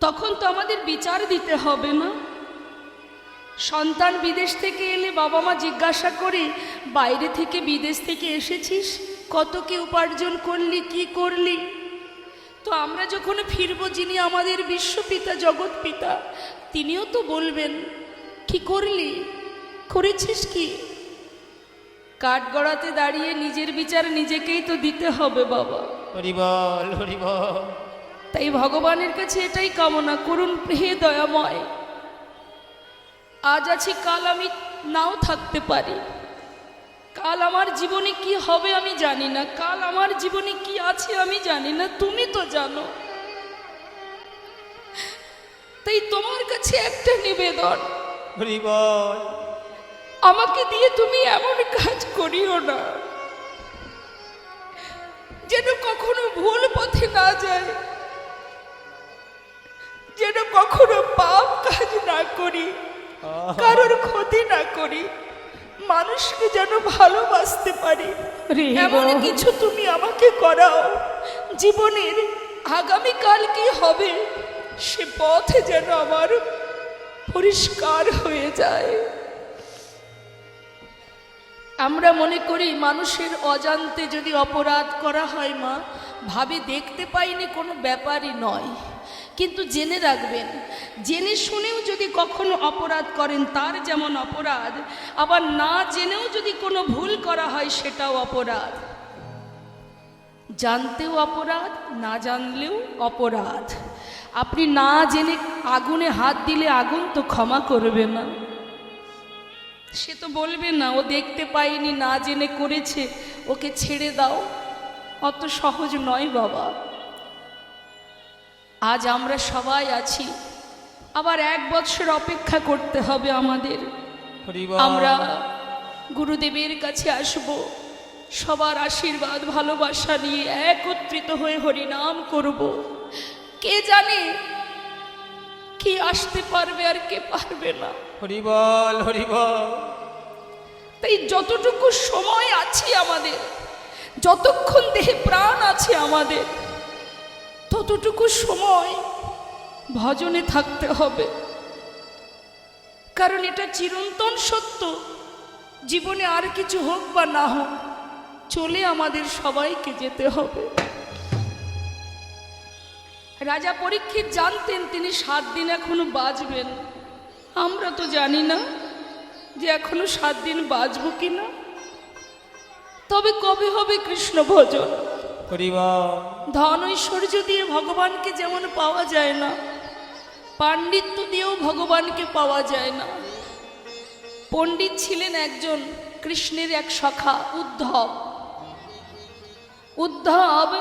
তখন তো আমাদের বিচার দিতে হবে না? সন্তান বিদেশ থেকে এলে বাবা মা জিজ্ঞাসা করে, বাইরে থেকে বিদেশ থেকে এসেছিস, কত কি উপার্জন করলি, কি করলি? তো আমরা যখন ফিরবো, যিনি আমাদের বিশ্বপিতা জগৎ পিতা, তিনিও তো বলবেন, কি করলি, করেছিস কি? কাঠগড়াতে দাঁড়িয়ে নিজের বিচার নিজেকেই তো দিতে হবে বাবা। হরি বল হরি বল। তাই ভগবানের কাছে এটাই কামনা করুন, হে দয়াময়, আজ আছি কাল আমি নাও থাকতে পারি, কাল আমার জীবনে কি হবে আমি জানি না, কাল আমার জীবনে কি আছে আমি জানি না, তুমি তো জানো। তাই তোমার কাছে একটা নিবেদন, হরি বল। আমাকে দিয়ে তুমি এমন কাজ করিও না যেন কখনো ভুল পথে না যায়, যেন কখনো পাপ কাজ না করি, কারোর ক্ষতি না করি, মানুষকে যেন ভালোবাসতে পারি, এমন কিছু তুমি আমাকে করাও। জীবনের আগামীকাল কি হবে সে পথ যেন আমার পরিষ্কার হয়ে যায়। আমরা মনে করি মানুষের অজান্তে যদি অপরাধ করা হয় মা, ভাবে দেখতে পাইনি কোনো ব্যাপারই নয়, কিন্তু জেনে রাখবেন, জেনে শুনেও যদি কখনো অপরাধ করেন তার যেমন অপরাধ, আবার না জেনেও যদি কোনো ভুল করা হয় সেটাও অপরাধ। জানতেও অপরাধ, না জানলেও অপরাধ। আপনি না জেনে আগুনে হাত দিলে আগুন তো ক্ষমা করবে না, সে তো বলবে না ও দেখতে পায়নি, না জেনে করেছে, ওকে ছেড়ে দাও। অত সহজ নয় বাবা। আজ আমরা সবাই আছি, আবার 1 বছর অপেক্ষা করতে হবে আমাদের। আমরা গুরুদেবের কাছে আসব, সবার আশীর্বাদ ভালোবাসা নিয়ে একত্রিত হয়ে হরিনাম করব। কে জানে কি আসতে পারবে আর কে পারবে না। হরি বল হরি বল। তাই যতটুকু সময় আছে আমাদের, যতক্ষণ দেহে প্রাণ আছে আমাদের, ততটুকু সময় ভজনে থাকতে হবে। কারণ এটা চিরন্তন সত্য, জীবনে আর কিছু হোক বা না হোক, চলে আমাদের সবাইকে যেতে হবে। রাজা পরীক্ষিত জানতেন তিনি 7 দিন এখনো বাঁচবেন, আমরা তো জানি না যে এখনো 7 দিন বাঁচব কিনা। তবে কবে হবে কৃষ্ণ ভজন? হরি বল ধন ঐশ্বর্য দিয়ে ভগবানকে যেমন পাওয়া যায় না, পাণ্ডিত্য দিয়েও ভগবানকে পাওয়া যায় না। পণ্ডিত ছিলেন একজন কৃষ্ণের এক সখা উদ্ধব। উদ্ধব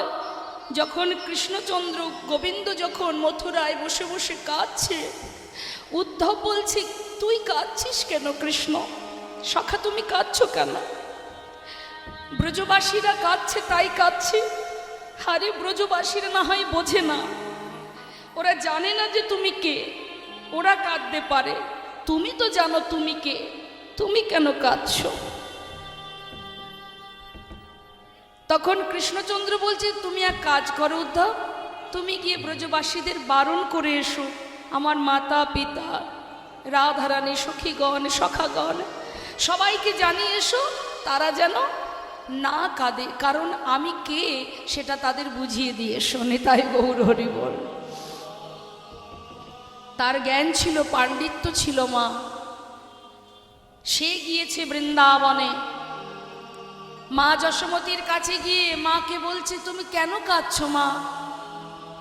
যখন কৃষ্ণচন্দ্র গোবিন্দ যখন মথুরায় বসে বসে কাঁদছে, উদ্ধব বলছে, তুই কাঁদছিস কেন কৃষ্ণ? সখা তুমি কাঁদছো কেন? ব্রজবাসীরা কাঁদছে তাই কাঁদছি। আরে ব্রজবাসীরা না হয় বোঝে না, ওরা জানে না যে তুমি কে, ওরা কাঁদতে পারে, তুমি তো জানো তুমি কে, তুমি কেন কাঁদছো? তখন কৃষ্ণচন্দ্র বলছে, তুমি এক কাজ করো উদ্ধব, তুমি গিয়ে ব্রজবাসীদের বারণ করে এসো, আমার মাতা পিতা রাধারানী সখীগণ সখাগণ সবাইকে জানিয়ে এসো, তারা যেন না কাঁদে, কারণ আমি কে সেটা তাদের বুঝিয়ে দিয়ে এসো। নিতাই গৌর হরি বল। তার জ্ঞান ছিল, পাণ্ডিত্য ছিল মা। সে গিয়েছে বৃন্দাবনে, মা যশোমতীর কাছে গিয়ে মাকে বলছে, তুমি কেন কাঁদছো মা?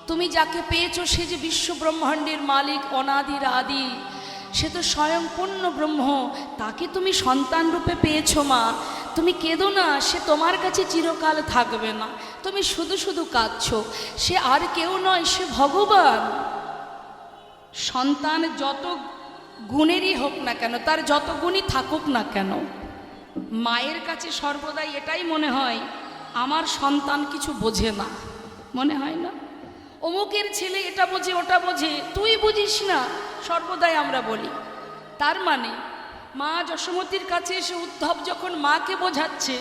তুমি যাকে পেয়েছো সে যে বিশ্ব ব্রহ্মাণ্ডের মালিক, অনাদির আদি, সে তো স্বয়ং পূর্ণ ব্রহ্ম, তাকে তুমি সন্তান রূপে পেয়েছো মা, তুমি কেঁদো না, সে তোমার কাছে চিরকাল থাকবে না, তুমি শুধু শুধু কাঁদছো। সে আর কেউ নয়, সে ভগবান। সন্তান যত গুণেরই হোক না কেন, তার যত গুণই থাকুক না কেন, মায়ের কাছে সর্বদাই এটাই মনে হয়, আমার সন্তান কিছু বোঝে না, মনে হয় না? অমুকের ছেলে এটা বোঝে ওটা বোঝে, তুই বুঝিস না, সর্বদাই আমরা বলি। তার মানে মা যশোমতীর কাছে এসে উদ্ধব যখন মাকে বোঝাচ্ছে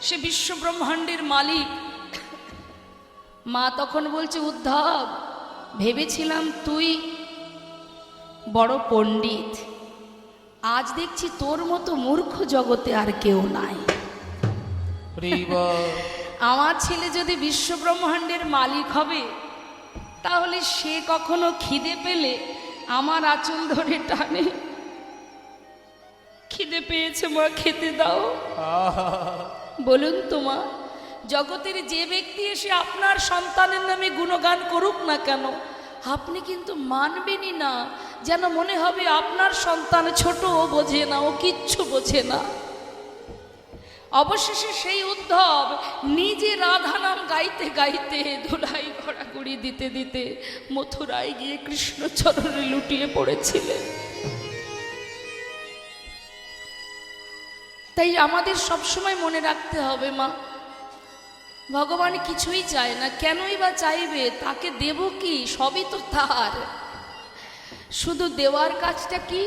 সে বিশ্ব ব্রহ্মাণ্ডের মালিক, মা তখন বলছে, উদ্ধব ভেবেছিলাম তুই বড় পণ্ডিত, আজ দেখছি তোর মতো মূর্খ জগতে আর কেউ নাই। হরি বল আমার ছেলে যদি বিশ্ব ব্রহ্মাণ্ডের মালিক হবে, তাহলে সে কখনো খিদে পেলে আমার আঁচল ধরে টানে, খিদে পেয়েছে মা খেতে দাও। বলুন তো মা, জগতের যে ব্যক্তি এসে আপনার সন্তানের নামে গুণগান করুক না কেন, আপনি কিন্তু মানবেনই না, যেন মনে হবে আপনার সন্তান ছোট, ও বোঝে না, ও কিচ্ছু বোঝে না। অবশেষে সেই উদ্ধব নিজে রাধা নাম গাইতে গাইতে, ধুলাই ঘোরাঘুরি দিতে দিতে মথুরায় গিয়ে কৃষ্ণচরণে লুটিয়ে পড়েছিলেন। তাই আমাদের সবসময় মনে রাখতে হবে মা, ভগবান কিছুই চায় না, কেনই বা চাইবে? তাকে দেব কি? সবই তো তার। শুধু দেওয়ার কাজটা কি?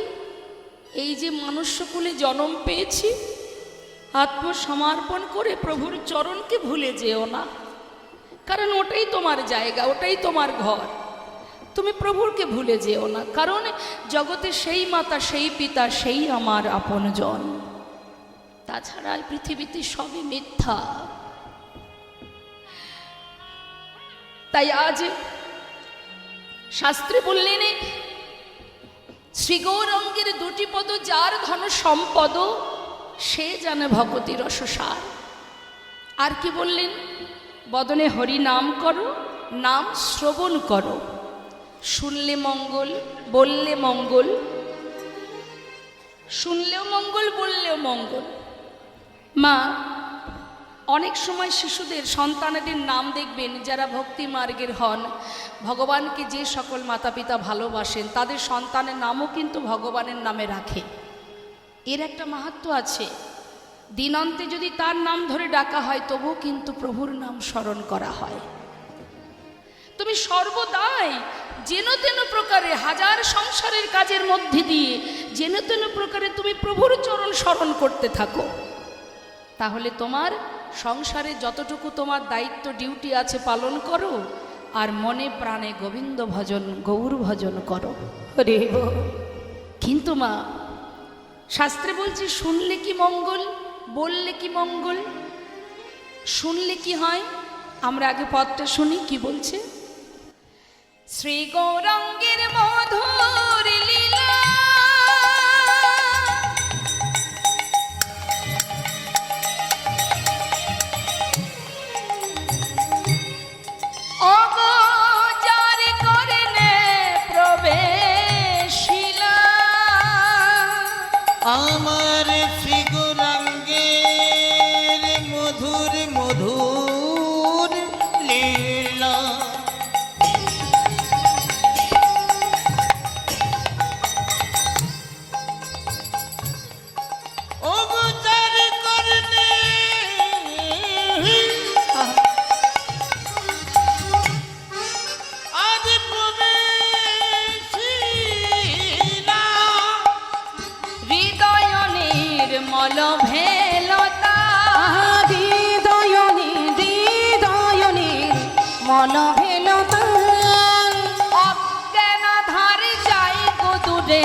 এই যে মনুষ্যকুলে জন্ম পেয়েছি, আত্মসমর্পণ করে প্রভুর চরণকে ভুলে যেও না, কারণ ওটাই তোমার জায়গা, ওটাই তোমার ঘর। তুমি প্রভুরকে ভুলে যেও না, কারণ জগতে সেই মাতা, সেই পিতা, সেই আমার আপনজন। তাছাড়া পৃথিবীতে সবই মিথ্যা। তাই আজ শাস্ত্রে বললেন, শ্রীগৌরঙ্গের দুটি পদ যার ধন সম্পদ, সে জানে ভগতি রসসার। আর কি বললেন? বদনে হরি নাম করো, নাম শ্রবণ করো, শুনলে মঙ্গল, বললে মঙ্গল, শুনলেও মঙ্গল, বললেও মঙ্গল। মা, অনেক সময় শিশুদের, সন্তানদের নাম দেখবেন যারা ভক্তি মার্গের হন, ভগবানকে যে সকল মাতা পিতা ভালোবাসেন, তাদের সন্তানের নামও কিন্তু ভগবানের নামে রাখে। এর একটা মাহাত্ম্য আছে। দিনান্তে যদি তার নাম ধরে ডাকা হয়, তবুও কিন্তু প্রভুর নাম স্মরণ করা হয়। তুমি সর্বদাই যেন তেন প্রকারে, হাজার সংসারের কাজের মধ্যে দিয়ে যেন তেন প্রকারে তুমি প্রভুর চরণ স্মরণ করতে থাকো, তাহলে তোমার সংসারে যতটুকু তোমার দায়িত্ব ডিউটি আছে পালন করো, আর মনে প্রাণে গোবিন্দ ভজন, গৌর ভজন করো। রে কিন্তু মা, শাস্ত্রে বলছে শুনলে কি মঙ্গল, বললে কি মঙ্গল। শুনলে কি হয়? আমরা আগে পদটা শুনি, কি বলছে? শ্রী গৌরাঙ্গের মধুর লীলা, আমার শ্রী গৌরাঙ্গের মধুর মধুর লীলা ও গোচার করনে আজ প্রবেশিলা হৃদয় নির্মল ভেলতা হৃদয়নি মন ভেলতা অজ্ঞান ধারে যাই গো দূরে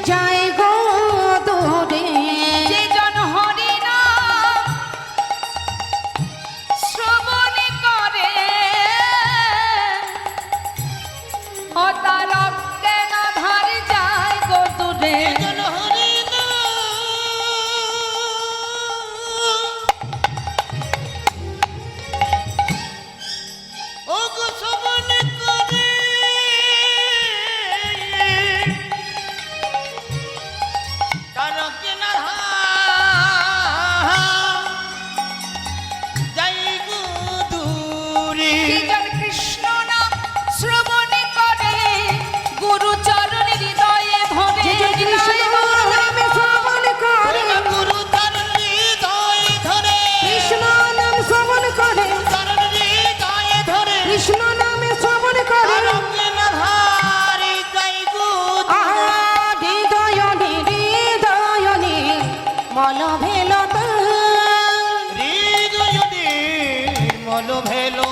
যাই গো দূরে যে জন হরি নাম শ্রবণ করে ও তার অজ্ঞান ধারে যাই গো দূরে ও গো শ্রবণ করে তারকে না যাই গো দূরে যে জন কৃষ্ণ নাম শ্রবণ করে গুরু চরণ হৃদয়ে ধরে কৃষ্ণ নামে শ্রবণ করে গুরু তার হৃদয় ধরে কৃষ্ণ নাম শ্রবণ করে চরণ হৃদয়ে ধরে কৃষ্ণ নামে শ্রবণ করে তারকে না হারে যাই গো হৃদয়নি মন ভেলতা মল ভেলো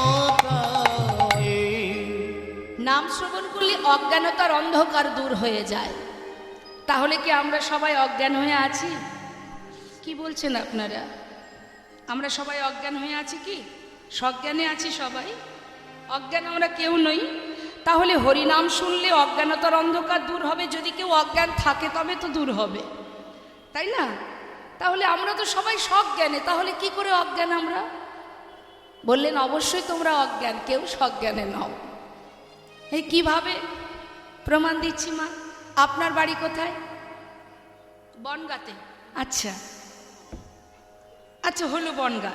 নাম শ্রবণ করলে অজ্ঞানতার অন্ধকার দূর হয়ে যায়। তাহলে কি আমরা সবাই অজ্ঞান হয়ে আছি? কি বলছেন আপনারা? আমরা সবাই অজ্ঞান হয়ে আছি কি? সজ্ঞানে আছি সবাই? অজ্ঞান আমরা কেউ নই। তাহলে হরিনাম শুনলে অজ্ঞানতার অন্ধকার দূর হবে। যদি কেউ অজ্ঞান থাকে তবে তো দূর হবে, তাই না? তাহলে আমরা তো সবাই সজ্ঞানে, তাহলে কি করে অজ্ঞান আমরা? বললেন অবশ্যই তোমরা অজ্ঞান, কেউ সজ্ঞানে নও। এই কিভাবে প্রমাণ দিচ্ছি মা। আপনার বাড়ি কোথায়? বনগাঁতে। আচ্ছা আচ্ছা, হলো বনগা।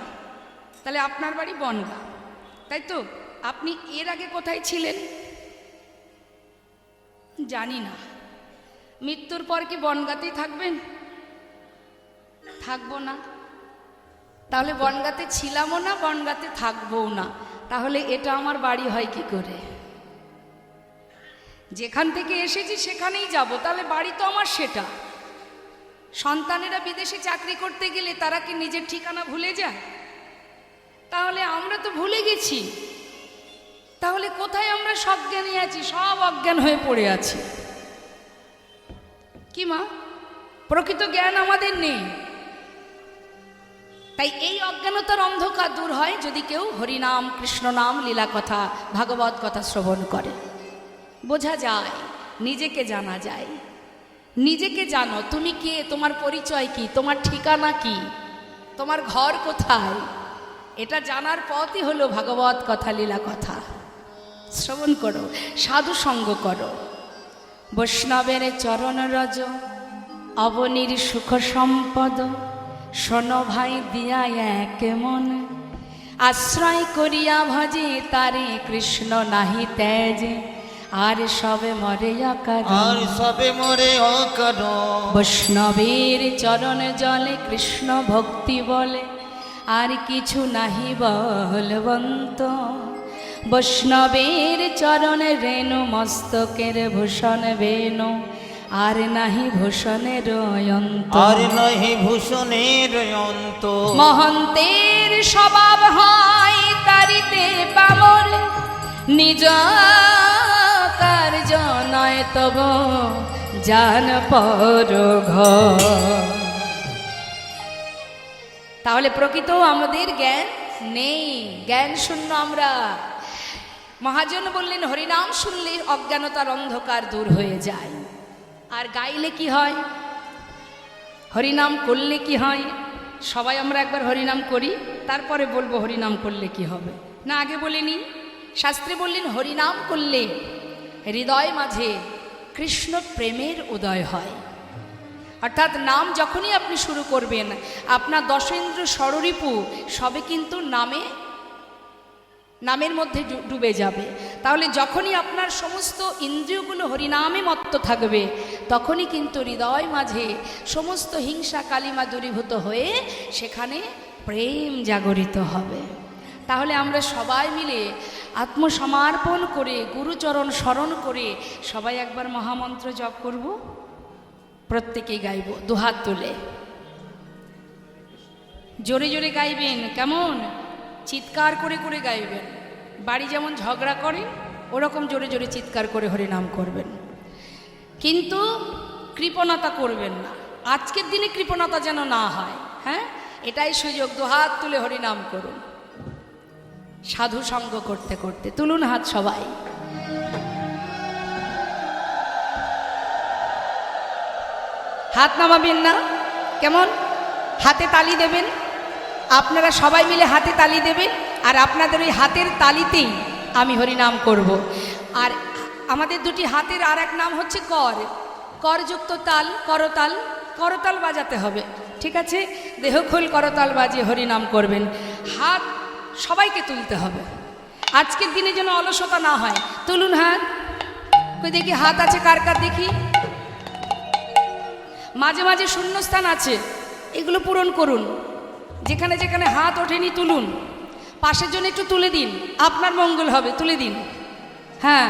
তাহলে আপনার বাড়ি বনগা, তাই তো? আপনি এর আগে কোথায় ছিলেন জানি না। মৃত্যুর পর কি বনগাঁতেই থাকবেন? থাকবো না। তাহলে বনগাঁতে ছিলামও না, বনগাঁতে থাকবোও না। তাহলে এটা আমার বাড়ি হয় কি করে? যেখান থেকে এসেছি সেখানেই যাব, তাহলে বাড়ি তো আমার সেটা। সন্তানেরা বিদেশে চাকরি করতে গেলে তারা কি নিজের ঠিকানা ভুলে যায়? তাহলে আমরা তো ভুলে গেছি। তাহলে কোথায় আমরা সজ্ঞানী আছি? সব অজ্ঞান হয়ে পড়ে আছি। কি মা? প্রকৃত জ্ঞান আমাদের নেই। তাই এই অজ্ঞানতার অন্ধকার দূর হয় যদি কেউ হরিনাম, কৃষ্ণ নাম, লীলা কথা, ভাগবত কথা শ্রবণ করে। বোঝা যায়, নিজেকে জানা যায়। নিজেকে জানো, তুমি কে, তোমার পরিচয় কি, তোমার ঠিকানা কি, তোমার ঘর কোথায়। এটা জানার পথই হলো ভাগবত কথা, লীলা কথা। শ্রবণ করো, সাধু সঙ্গ করো। বৈষ্ণবের চরণ রজ অবনীর সুখ সম্পদ, শোনো ভাই দিয়া এক মন, আশ্রয় করিয়া ভজে তারে কৃষ্ণ নাহি তেজে, আর সবে মরে অকারণ। আর সবে মরে অকারণ। বৈষ্ণবের চরণ জলে কৃষ্ণ ভক্তি বলে, আর কিছু নাহি বলবন্ত। বৈষ্ণবের চরণ রেণু মস্তকের ভূষণ বেণু, আর নাহি ভূষণের অন্ত। আর নাহি ভূষণের অন্ত। মহন্তের স্বভাব হয় তারিতে পামর, নিজ কার্য নয় তব জান পর ঘর। তাহলে প্রকৃত আমাদের জ্ঞান নেই, জ্ঞান শূন্য আমরা। মহাজন বললেন হরিনাম শুনলে অজ্ঞানতার অন্ধকার দূর হয়ে যায়। আর গাইলে কি হয়? হরিনাম করলে কি হয়? সবাই আমরা একবার হরিনাম করি, তারপরে বলবো হরিনাম করলে কি হবে। না আগে বলিনি? শাস্ত্রে বললেন হরিনাম করলে হৃদয় মাঝে কৃষ্ণ প্রেমের উদয় হয়। অর্থাৎ নাম যখনই আপনি শুরু করবেন, আপনার দশেন্দ্র ষড়রিপু সবে কিন্তু নামের মধ্যে ডুবে যাবে। তাহলে যখনই আপনার সমস্ত ইন্দ্রিয়গুলো হরিনামে মত্ত থাকবে, তখনই কিন্তু হৃদয় মাঝে সমস্ত হিংসা কালিমা দূরীভূত হয়ে সেখানে প্রেম জাগরিত হবে। তাহলে আমরা সবাই মিলে আত্মসমর্পণ করে গুরুচরণ স্মরণ করে সবাই একবার মহামন্ত্র জপ করব। প্রত্যেকেই গাইব দুহাত তুলে, জোরে জোরে গাইবেন। কেমন? চিৎকার করে করে গাইবেন। বাড়ি যেমন ঝগড়া করেন ওরকম জোরে জোরে চিৎকার করে হরিনাম করবেন, কিন্তু কৃপণতা করবেন না। আজকের দিনে কৃপণতা যেন না হয়। হ্যাঁ, এটাই সুযোগ। দুহাত তুলে হরিনাম করুন, সাধু সঙ্গ করতে করতে। তুলুন হাত সবাই। হাত নামাবেন না। কেমন? হাতে তালি দেবেন। আপনারা সবাই মিলে হাতে তালি দেবেন, আর আপনাদের ওই হাতের তালিতেই আমি হরিনাম করব। আর আমাদের দুটি হাতের আর এক নাম হচ্ছে কর। করযুক্ত তাল, করতাল। করতাল বাজাতে হবে, ঠিক আছে? দেহখোল করতাল বাজিয়ে হরিনাম করবেন। হাত সবাইকে তুলতে হবে। আজকের দিনে যেন অলসতা না হয়। তুলুন হাত। কই দেখি হাত আছে কার কার দেখি। মাঝে মাঝে শূন্যস্থান আছে, এগুলো পূরণ করুন। যেখানে যেখানে হাত ওঠেনি তুলুন। পাশের জন্য একটু তুলে দিন, আপনার মঙ্গল হবে। তুলে দিন। হ্যাঁ,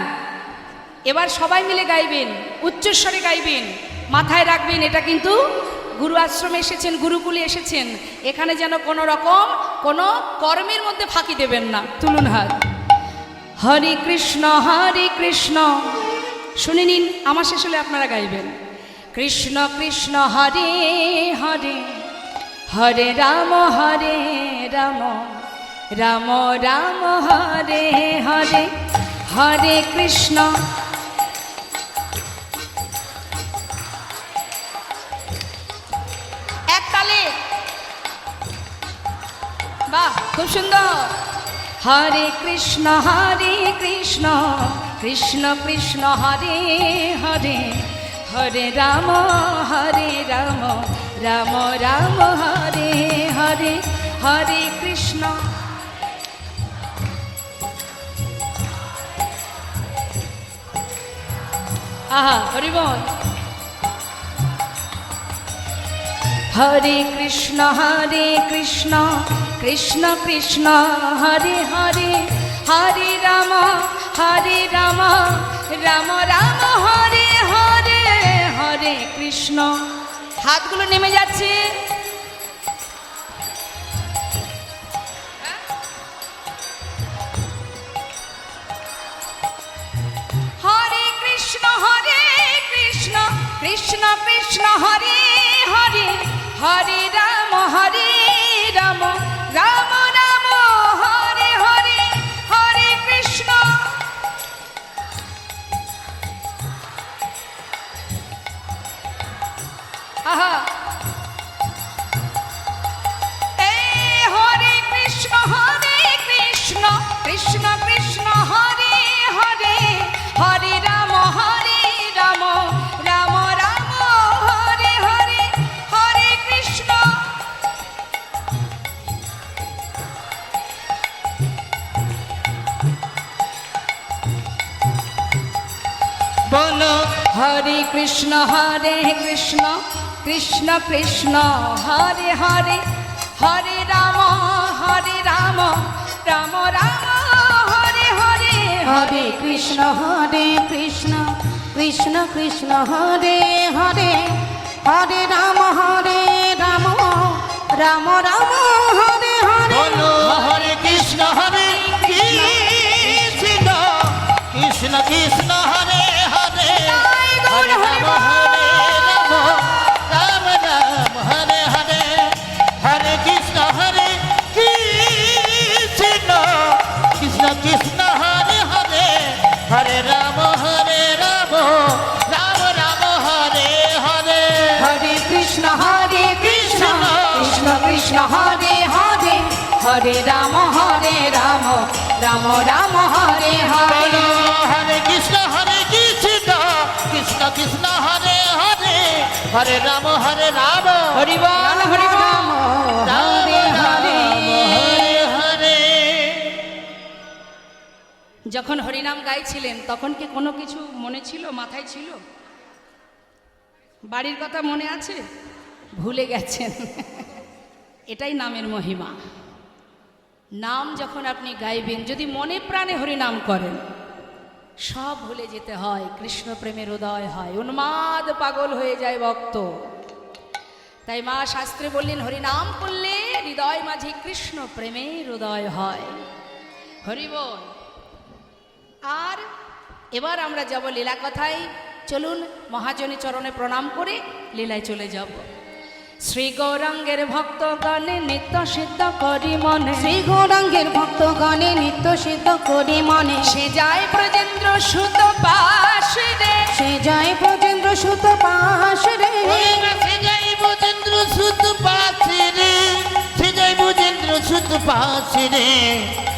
এবার সবাই মিলে গাইবেন, উচ্চস্বরে গাইবেন। মাথায় রাখবেন, এটা কিন্তু গুরু আশ্রমে এসেছেন, গুরুকুলে এসেছেন। এখানে যেন কোনো রকম কোনো কর্মের মধ্যে ফাঁকি দেবেন না। তুলুন হাত। হরে কৃষ্ণ হরে কৃষ্ণ। শুনে নিন, আমার শেষ হলে আপনারা গাইবেন। কৃষ্ণ কৃষ্ণ হরে হরে, হরে রাম রাম রাম হরে হরে, হরে কৃষ্ণ। এক তালে। বাহ, খুব সুন্দর। হরে কৃষ্ণ কৃষ্ণ কৃষ্ণ হরে হরে, হরে রাম রাম রাম হরে হরে, হরে কৃষ্ণ। আহা, হরি বল। হরে কৃষ্ণ কৃষ্ণ কৃষ্ণ হরে হরে, হরে রাম রাম রাম হরে হরে, হরে কৃষ্ণ। হাতগুলো নেমে যাচ্ছে। হরে কৃষ্ণ কৃষ্ণ কৃষ্ণ হরে হরে, হরে রাম রাম রাম হরে হরে, হরে কৃষ্ণ। আহা, হরে কৃষ্ণ কৃষ্ণ কৃষ্ণ হরে হরে, হরে রাম রাম রাম হরে হরে, হরে কৃষ্ণ। বলো হরে কৃষ্ণ কৃষ্ণ কৃষ্ণ হরে হরে, হরে রাম রাম রাম হরে হরে, হরে কৃষ্ণ কৃষ্ণ কৃষ্ণ হরে হরে, হরে রাম রাম রাম হরে হরে। বলো হরে কৃষ্ণ কৃষ্ণ কৃষ্ণ কৃষ্ণ হরে হরে, হরে রাম রাম রাম হরে হরে, হরে কৃষ্ণ কৃষ্ণ কৃষ্ণ কৃষ্ণ হরে হরে, হরে রাম রাম রাম হরে হরে, হরে কৃষ্ণ কৃষ্ণ কৃষ্ণ হরে হরে, হরে রাম রাম রাম রাম হরে হরে বলো হরে কৃষ্ণ কৃষ্ণ কৃষ্ণ হরে হরে হরে রাম হরি বল হরি রাম হরে হরে হরে হরে। যখন হরিনাম গাইছিলেন তখন কি কোনো কিছু মনে ছিল, মাথায় ছিল? বাড়ির কথা মনে আছে? ভুলে গেছেন। এটাই নামের মহিমা। নাম যখন আপনি গাইবেন, যদি মনে প্রাণে হরিনাম করেন, সব ভুলে যেতে হয়, কৃষ্ণ প্রেমের উদয় হয়, উন্মাদ পাগল হয়ে যায় ভক্ত। তাই মা শাস্ত্রে বললেন হরিনাম করলে হৃদয় মাঝে কৃষ্ণ প্রেমের উদয় হয়। হরি বল। আর এবার আমরা যাব লীলা কথায়। চলুন মহাজনী চরণে প্রণাম করে লীলায় চলে যাব। শ্রী গৌরাঙ্গের ভক্তগণে নিত্য সিদ্ধ করি মনে, শ্রী গৌরাঙ্গের ভক্তগণে নিত্য সিদ্ধ করি মনে, সে যায় ব্রজেন্দ্র সুত পাশ রে, সে যায় ব্রজেন্দ্র সুত পাশ রে, সে যাই ব্রজেন্দ্র সুত পাশে রে, সে যাই ব্রজেন্দ্র সুত পাশে রে,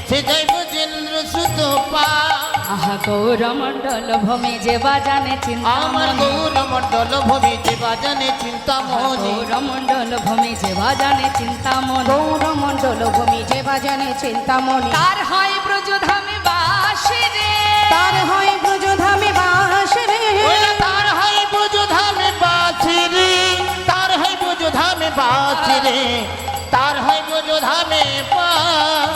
সে যাই ব্রজেন্দ্র সুত পাশ। আহা গৌরমণ্ডল ভূমি যে বাজানে আমার চিন্তামণি, গৌরমণ্ডল ভূমি যে বাজানে চিন্তামণি, গৌরমণ্ডল ভূমি যে বাজানে চিন্তামণি, গৌরমণ্ডল ভূমি যে বাজানে চিন্তামণি, তার হয় ব্রজধামে বাস রে, তার হয় ব্রজধামে বাস রে, ওরা তার হয় ব্রজধামে বাসে রে, তার হয় ব্রজধামে বাসে রে, তার হয় ব্রজধামে বাস।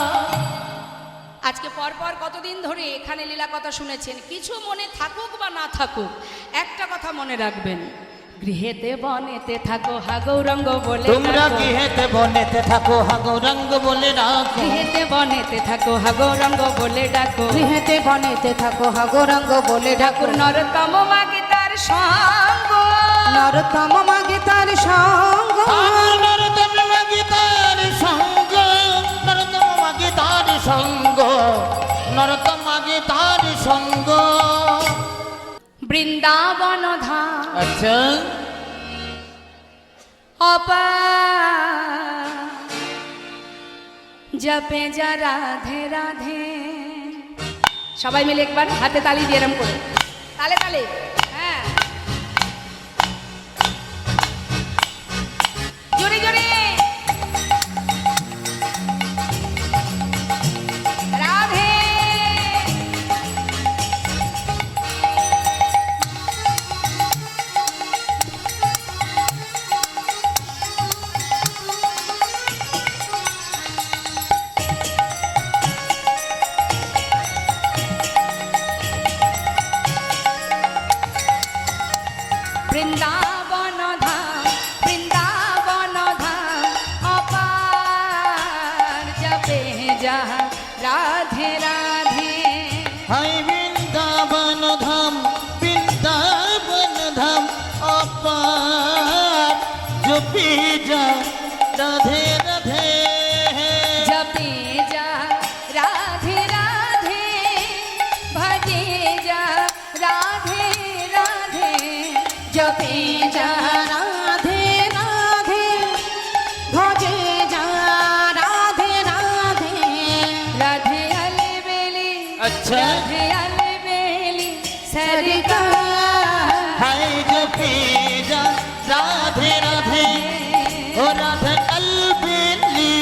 আজকে পরপর কতদিন ধরে এখানে লীলা কথা শুনেছেন। কিছু মনে থাকুক বা না থাকুক, একটা কথা মনে রাখবেন, গৃহেতে বনেতে থাকো হা গৌরঙ্গ বলে তোমরা ডাকো। গৃহেতে বনেতে থাকো হা গৌরাঙ্গ বলে রাখো, গৃহেতে বনেতে থাকো হা গৌরঙ্গ বলে ডাকো। গৃহেতে বনেতে থাকো হা গৌরাঙ্গ বলে ডাকো, ঠাকুর নরতম মাগে তার সঙ্গ, নরতম মাগে তার সঙ্গ, আমার নরতম মাগে তার সঙ্গ, নরতম মাগে তার সঙ্গ, নরতম মাগে তার সঙ্গ। বৃন্দাবন ধাম আচ্ছা অপার, জপে যা রাধে রাধে। সবাই মিলে একবার হাতে তালি দিয়ে এরম করে, তালে তালে, হ্যাঁ জোরে জোরে। রাধে বৃন্দাবন ধাম, বৃন্দাবন ধাম অপার, জপে যা রাধে রাধে। হাই বৃন্দাবন ধাম, বৃন্দাবন ধাম অপার, জপি যা রাধে রাধে, জপে যা রাধে রাধে, ভজে যা রাধে রাধে, জপে যা রাধে রাধে, ভজে যা রাধে রাধে, রাধে আলে বেলি, আচ্ছা রাধে আলে বেলি, সরিকা হাই জপি যা রাধে রাধে, ও রাধে अलबेली,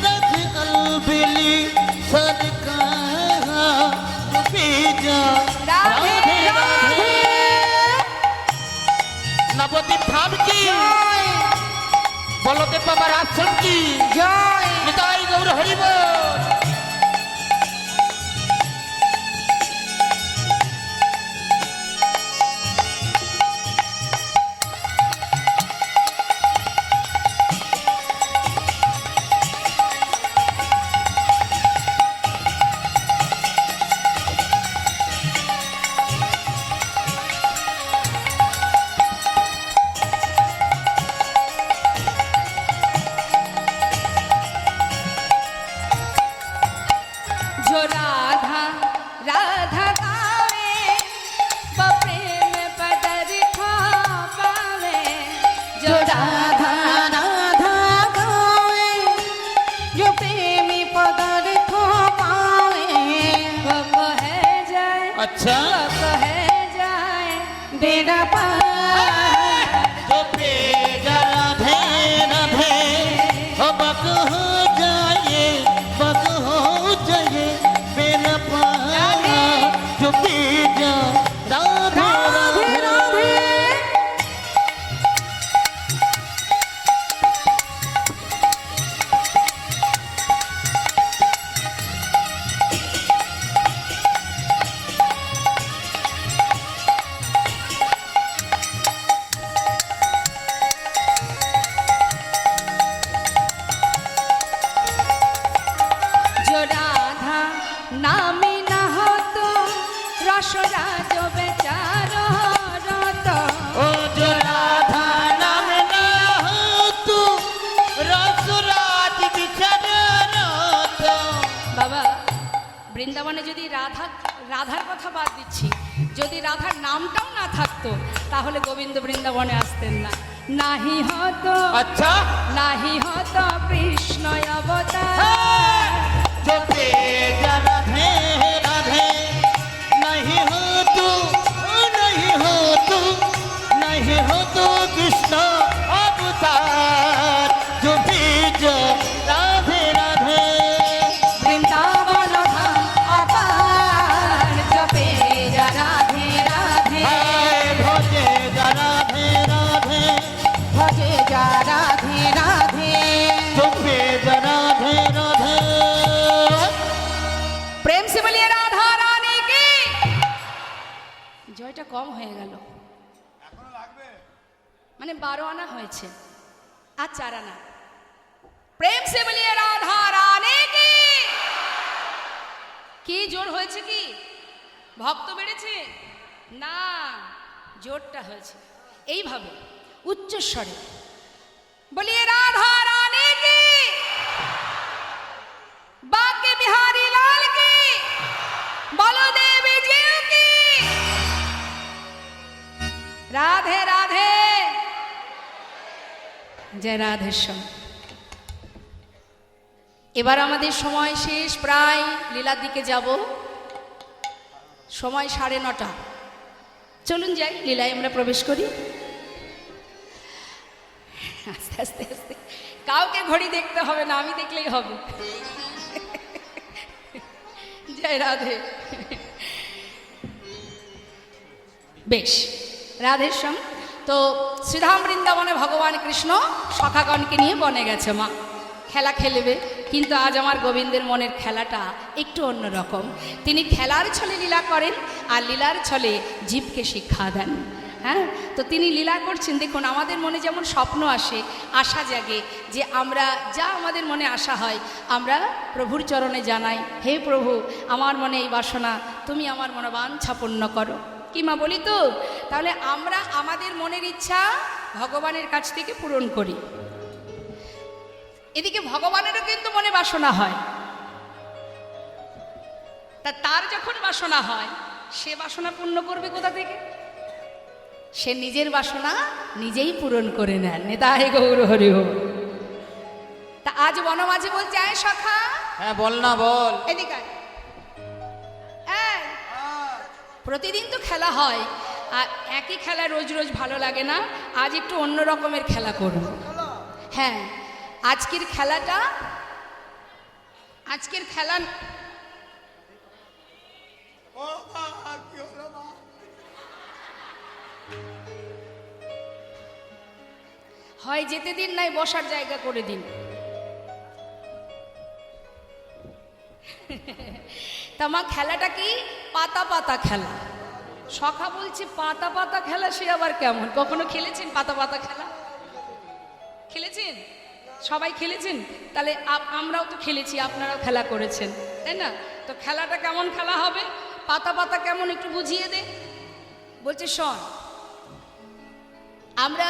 राधे अलबेली, सरकार जपी जा রাধে রাধে। नवद्वीप धाम की, बलदेव बाबा आश्रम की জয়। निताई गौर हरि बोल। जो राधा राधा गावे, वो प्रेम पदर खा पावे। जो जो राधा राधा गावे, जो प्रेमी पदार्थ पावे, अच्छा तो है जाए बेड़ा पार जो पे राधे राधे हो बक हो जाए मेरा पार जो पे राधे राधे राधे जो राधा नामी न हतो रसराज बेचारो रत ओ जो राधा नाम ना हो तू रसराज बिचार तो বাবা বৃন্দাবনে যদি রাধার কথা বাদ দিচ্ছি, যদি রাধার নামটাও না থাকতো তাহলে গোবিন্দ বৃন্দাবনে আসতেন না। নাহি হতো अच्छा নাহি হতো কৃষ্ণ অবতার जो पे राधे राधे नहीं हो तू नहीं हो तू कृष्ण अवतार जो बीज राधे राधे বৃন্দাবন ধাম অপার জপে যা রাধে রাধে हाय भजे राधे राधे ভজে যা রাধে রাধে जो बीज राधे राधे প্রেম সে বলিয়ে রাধা রানী কি জয়টা কম হয়ে গেল, মানে 12 আনা হয়েছে আর 4 আনা। প্রেম সে বলিয়ে রাধা রানী কি জোর হয়েছে? কি ভক্ত বেড়েছে না, জোরটা হয়েছে এইভাবে উচ্চস্বরে বলিয়ে রাধা রানী কি, বাকে বিহারী লাল কি, বলদেব জিউ কি, রাধে রাধে, জয় রাধেশ্বর। এবার আমাদের সময় শেষ, প্রায় লীলার দিকে যাব, সময় 9:30। চলুন যাই, লীলায় আমরা প্রবেশ করি। আস্তে আস্তে আস্তে, কাউকে ঘড়ি দেখতে হবে না, আমি দেখলেই হবে। জয় রাধে। বেশ, রাধেশ্যাম। তো শ্রীধাম বৃন্দাবনে ভগবান কৃষ্ণ সখাগণকে নিয়ে বনে গেছে মা, খেলা খেলবে। কিন্তু আজ আমার গোবিন্দের মনের খেলাটা একটু অন্যরকম। তিনি খেলার ছলে লীলা করেন আর লীলার ছলে জীবকে শিক্ষা দেন। হ্যাঁ, তো তিনি লীলা করছেন। দেখুন, আমাদের মনে যেমন স্বপ্ন আসে, আশা জাগে, যে আমরা যা আমাদের মনে আশা হয় আমরা প্রভুর চরণে জানাই, হে প্রভু, আমার মনে এই বাসনা, তুমি আমার মনোবাঞ্ছা পূর্ণ করো। কি মা বলি তো? তাহলে আমরা আমাদের মনের ইচ্ছা ভগবানের কাছ থেকে পূরণ করি। এদিকে ভগবানেরও কিন্তু মনে বাসনা হয়, তার যখন বাসনা হয় সে বাসনা পূর্ণ করবে কোথা থেকে? সে নিজের বাসনা নিজেই পূরণ করে নেন। নেতাহে গৌর হরি হরি। তা আজ বনমাঝি বলছে, আয় সখা, হ্যাঁ বল না বল। এদিকে আয়। এই, প্রতিদিন তো খেলা হয়, আর একই খেলা রোজ রোজ ভালো লাগে না। আজ একটু অন্য রকমের খেলা করব। হ্যাঁ, আজকের খেলা হয় যেতে দিন, নাই বসার জায়গা করে দিন। তা মা, খেলাটা কি? পাতা পাতা খেলা। সখা বলছে পাতা পাতা খেলা, সে আবার কেমন? কখনো খেলেছেন পাতা পাতা খেলা? খেলেছেন? সবাই খেলেছেন? তাহলে আমরাও তো খেলেছি, আপনারাও খেলা করেছেন, তাই না? তো খেলাটা কেমন খেলা হবে? পাতা পাতা কেমন একটু বুঝিয়ে দে। বলছে শোন, আমরা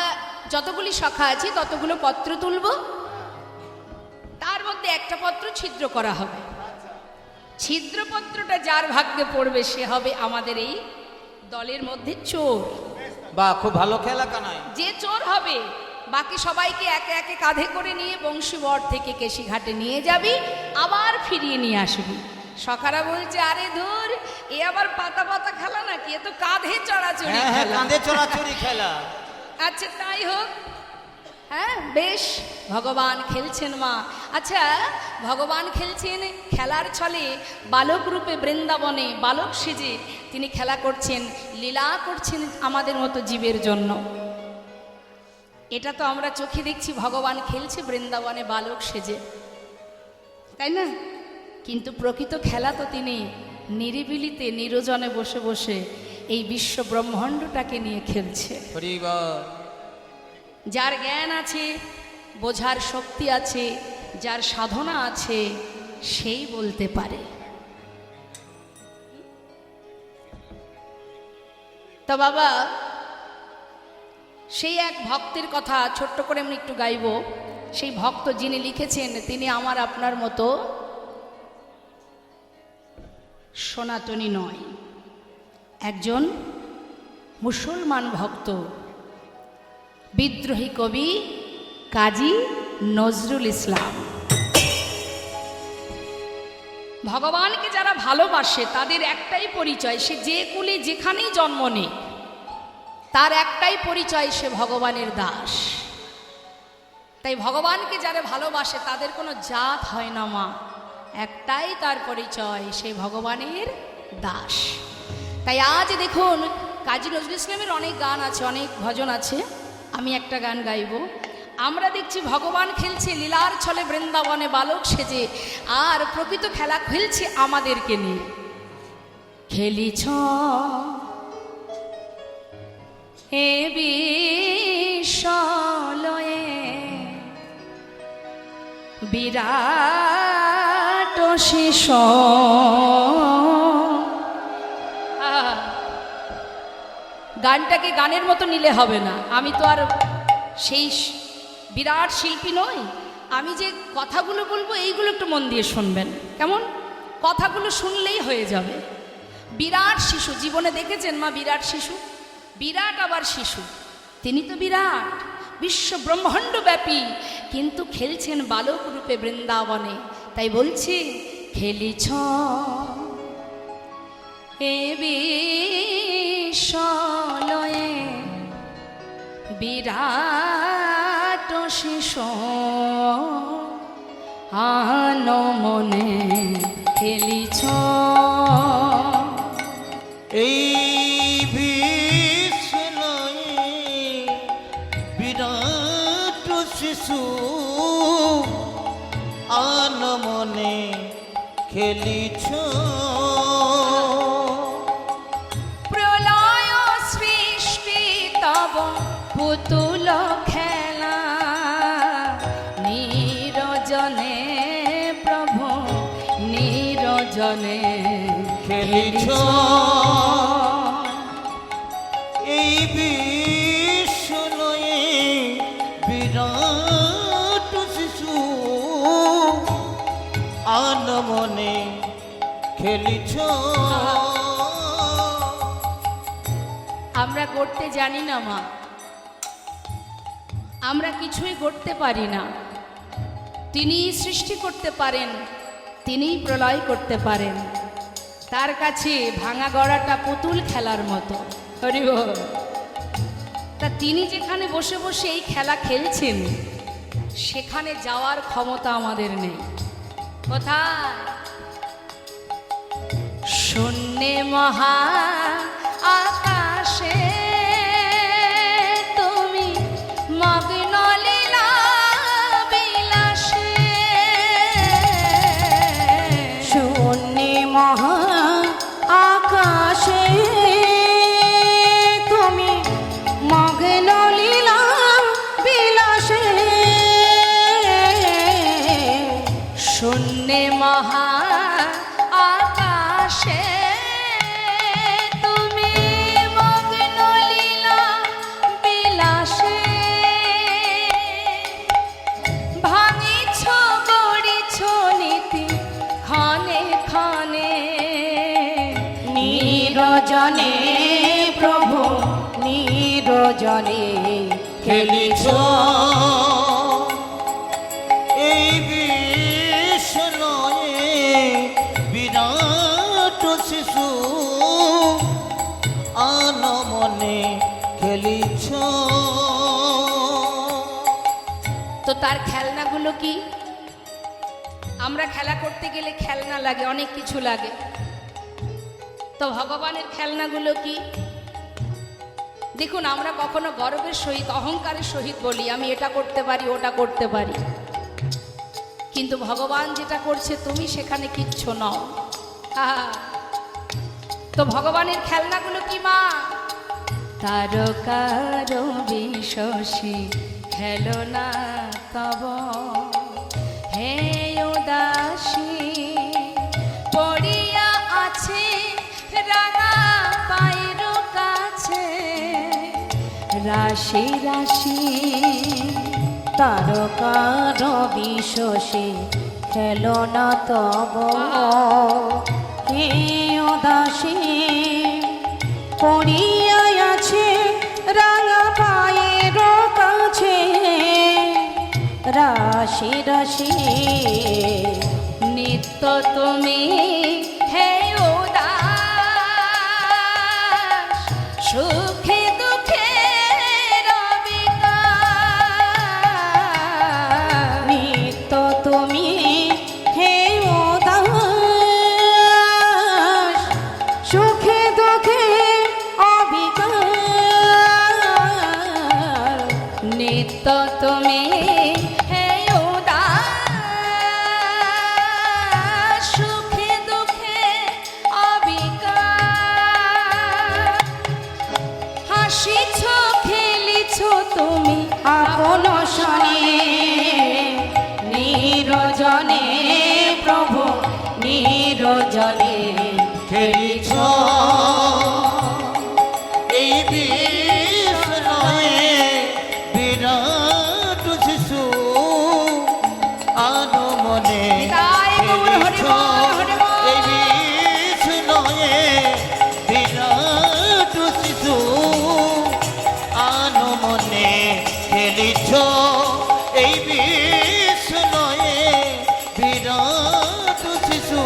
যতগুলি সখা আছি ততগুলো পত্র তুলব, তার মধ্যে একটা পত্র ছিদ্র করা হবে। ছিদ্রপত্রটা যার ভাগ্যে পড়বে সে হবে আমাদের এই দলের মধ্যে চোর। বাহ, খুব ভালো খেলা কানাই। যে চোর হবে বাকি সবাইকে একে একে কাঁধে করে নিয়ে বংশীবর থেকে কেশিঘাটে নিয়ে যাবি, আবার ফিরিয়ে নিয়ে আসবি। সখারা বলছে আরে ধুর এ আবার পাতা পাতা খেলা নাকি, এ তো কাঁধে চড়াচড়ি হ্যাঁ হ্যাঁ, খেলা। কাঁধে চড়াচড়ি খেলা। আচ্ছা তাই হোক, হ্যাঁ বেশ, ভগবান খেলছেন মা। আচ্ছা ভগবান খেলছেন, খেলার ছলে বালক রূপে বৃন্দাবনে বালক সেজে তিনি খেলা করছেন, লীলা করছেন আমাদের মতো জীবের জন্য। এটা তো আমরা চোখে দেখছি, ভগবান খেলছে বৃন্দাবনে বালক সেজে, তাই না? কিন্তু প্রকৃত খেলা তো তিনি নিরিবিলিতে নিরজনে বসে বসে এই বিশ্ব ব্রহ্মাণ্ডটাকে নিয়ে খেলছে। হরি বল। যার জ্ঞান আছে, বোঝার শক্তি আছে, যার সাধনা আছে, সেই বলতে পারে। তো বাবা, সেই এক ভক্তের কথা ছোট্ট করে আমি একটু গাইব। সেই ভক্ত যিনি লিখেছেন, তিনি আমার আপনার মতো সনাতনী নয়, একজন মুসলমান ভক্ত, বিদ্রোহী কবি কাজী নজরুল ইসলাম। ভগবানকে যারা ভালোবাসে তাদের একটাই পরিচয়, সে যে কুলে যেখানেই জন্ম নেই তার একটাই পরিচয়, সে ভগবানের দাস। তাই ভগবানকে যারা ভালোবাসে তাদের কোনো জাত হয় না মা, একটাই তার পরিচয়, সে ভগবানের দাস। তাই আজ দেখুন কাজী নজরুল ইসলামের অনেক গান আছে, অনেক ভজন আছে, আমি একটা গান গাইব। আমরা দেখছি ভগবান খেলছে লীলার ছলে বৃন্দাবনে বালক সেজে, আর প্রকৃত খেলা খেলছে আমাদেরকে নিয়ে। খেলিছ হে বিশ্বলয়ে বিরাট শিশু। গানটাকে গানের মতো নিলে হবে না, আমি তো আর সেই বিরাট শিল্পী নই। আমি যে কথাগুলো বলবো এইগুলো একটু মন দিয়ে শুনবেন, কেমন? কথাগুলো শুনলেই হয়ে যাবে। বিরাট শিশু, জীবনে দেখেছেন মা বিরাট শিশু? বিরাট আবার শিশু, তিনি তো বিরাট, বিশ্ব ব্রহ্মাণ্ড ব্যাপী, কিন্তু খেলছেন বালক রূপে বৃন্দাবনে। তাই বলছি খেলিছ হে বিশ্বলয়ে বিরাট শিশু, আনো মনে খেলিছ এই বিশ্বলয়ে বিরাট শিশু, আনমনে খেলিছ। প্রলয় সৃষ্টি তব পুতুল খেলা, নিরজনে প্রভু নিরজনে খেলিছ এই বিশ্বলয়ে বিরাট শিশু, আনমনে খেলিছ। আমরা করতে জানি না মা, আমরা কিছুই করতে পারি না। তিনি সৃষ্টি করতে পারেন, তিনিই প্রলয় করতে পারেন। তার কাছে ভাঙা গড়াটা পুতুল খেলার মতো। হরি বল। তা তিনি যেখানে বসে বসে এই খেলা খেলছেন, সেখানে যাওয়ার ক্ষমতা আমাদের নেই। কোথায়? শূন্যে মহা আকাশে তুমি মগ্ন লীলা বিলাসে। শূন্যে মহা আকাশে তুমি মগ্ন লীলা বিলাসে। শূন্যে মহা আকাশে তুমি মগ্ন লীলা বিলাসে। ভাঙিছ গড়িছ নীতি ক্ষণে ক্ষণে, নিরজনে প্রভু নিরজনে খেলিছ এই বিশ্বলয়ে বিরাট তার খেলনাগুলো কি? আমরা খেলা করতে গেলে খেলনা লাগে, অনেক কিছু লাগে। তো ভগবানের খেলনাগুলো কি? দেখুন, আমরা কখনো গর্বের সহিত, অহংকারের সহিত বলি আমি এটা করতে পারি, ওটা করতে পারি, কিন্তু ভগবান যেটা করছে তুমি সেখানে কিচ্ছু নও। তো ভগবানের খেলনাগুলো কি মা? তারকার বিশ্বসী খেলনা তব, হে উদাসী পড়িয়া আছে রাঙা পায়ের কাছে, রাশি রাশি তারকার বিশ্বসে খেলনা তব, হে উদাসী পড়িয়া আছে রাঙা পায়ের কাছে, রাশি রাশি নিত্য তুমি হে উদাস, সুখে দুঃখে নিত্য তুমি হে উদাস, সুখে দুঃখে অবিকার, নিত্য তুমি হে উদাস, সুখে দুঃখে অবিকার, হাসিছ খেলিছ তুমি আপন শনে নিরজনে, প্রভু নিরজনে খেলিছ এই বিষ্ণয়ে বিরাট শিশু আনো মনে, তাই গৌর হরি বল, হরি বল। এই বিষ্ণয়ে বিরাট শিশু আনো মনে, খেলিছ এই বিষ্ণয়ে বিরাট শিশু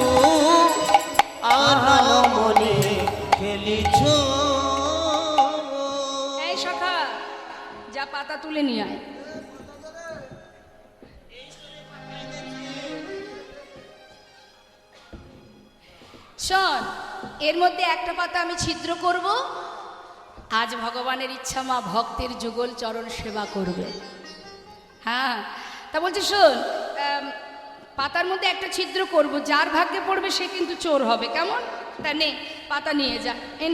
আনো মনে, খেলিছ। এই সখা, যা পাতা তুলে নিয়ে আয়। শোন, এর মধ্যে একটা পাতা আমি ছিদ্র করব। আজ ভগবানের ইচ্ছা মা ভক্তের যুগল চরণ সেবা করবে। হ্যাঁ, তা বলছি শোন, পাতার মধ্যে একটা ছিদ্র করব, যার ভাগ্যে পড়বে সে কিন্তু চোর হবে, কেমন? তা নে, পাতা নিয়ে যা। এন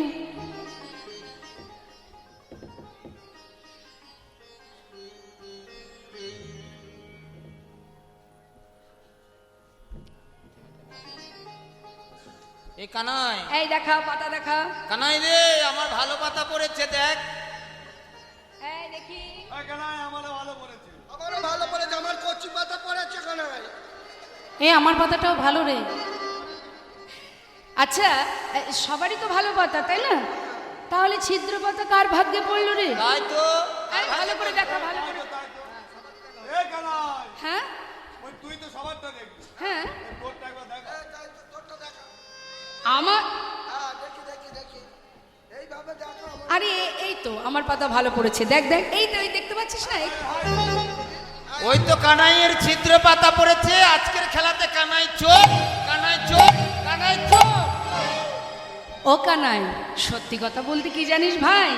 এ কানাই, এই দেখা পাতা, দেখা। কানাই রে, আমার ভালো পাতা পড়েছে দেখ। এই দেখি। আমারও ভালো পড়েছে, আমার কচি পাতা পড়েছে কেন ভাই? এ আমার পাতাটাও ভালো রে। আচ্ছা, সবারই তো ভালো পাতা, তাই না? তাহলে ছিদ্র পাতা কার ভাগ্যে পড়লো রে? তাই তো, এই ভালো করে দেখা, ভালো করে। হ্যাঁ তুই তো সবারটা দেখবি, হ্যাঁ, তোরটা একবার দেখ। আমার দেখি দেখি দেখি, এইভাবে দেখো। আরে এই তো আমার পাতা ভালো পড়েছে, দেখ দেখ, এই তো, এই দেখতে পাচ্ছিস না? ওই তো কানাইয়ের ছিদ্র পাতা পড়েছে। আজকের খেলাতে কানাই চোর, কানাই চোর, কানাই চোর। ও কানাই, সত্যি কথা বলতে কি জানিস ভাই,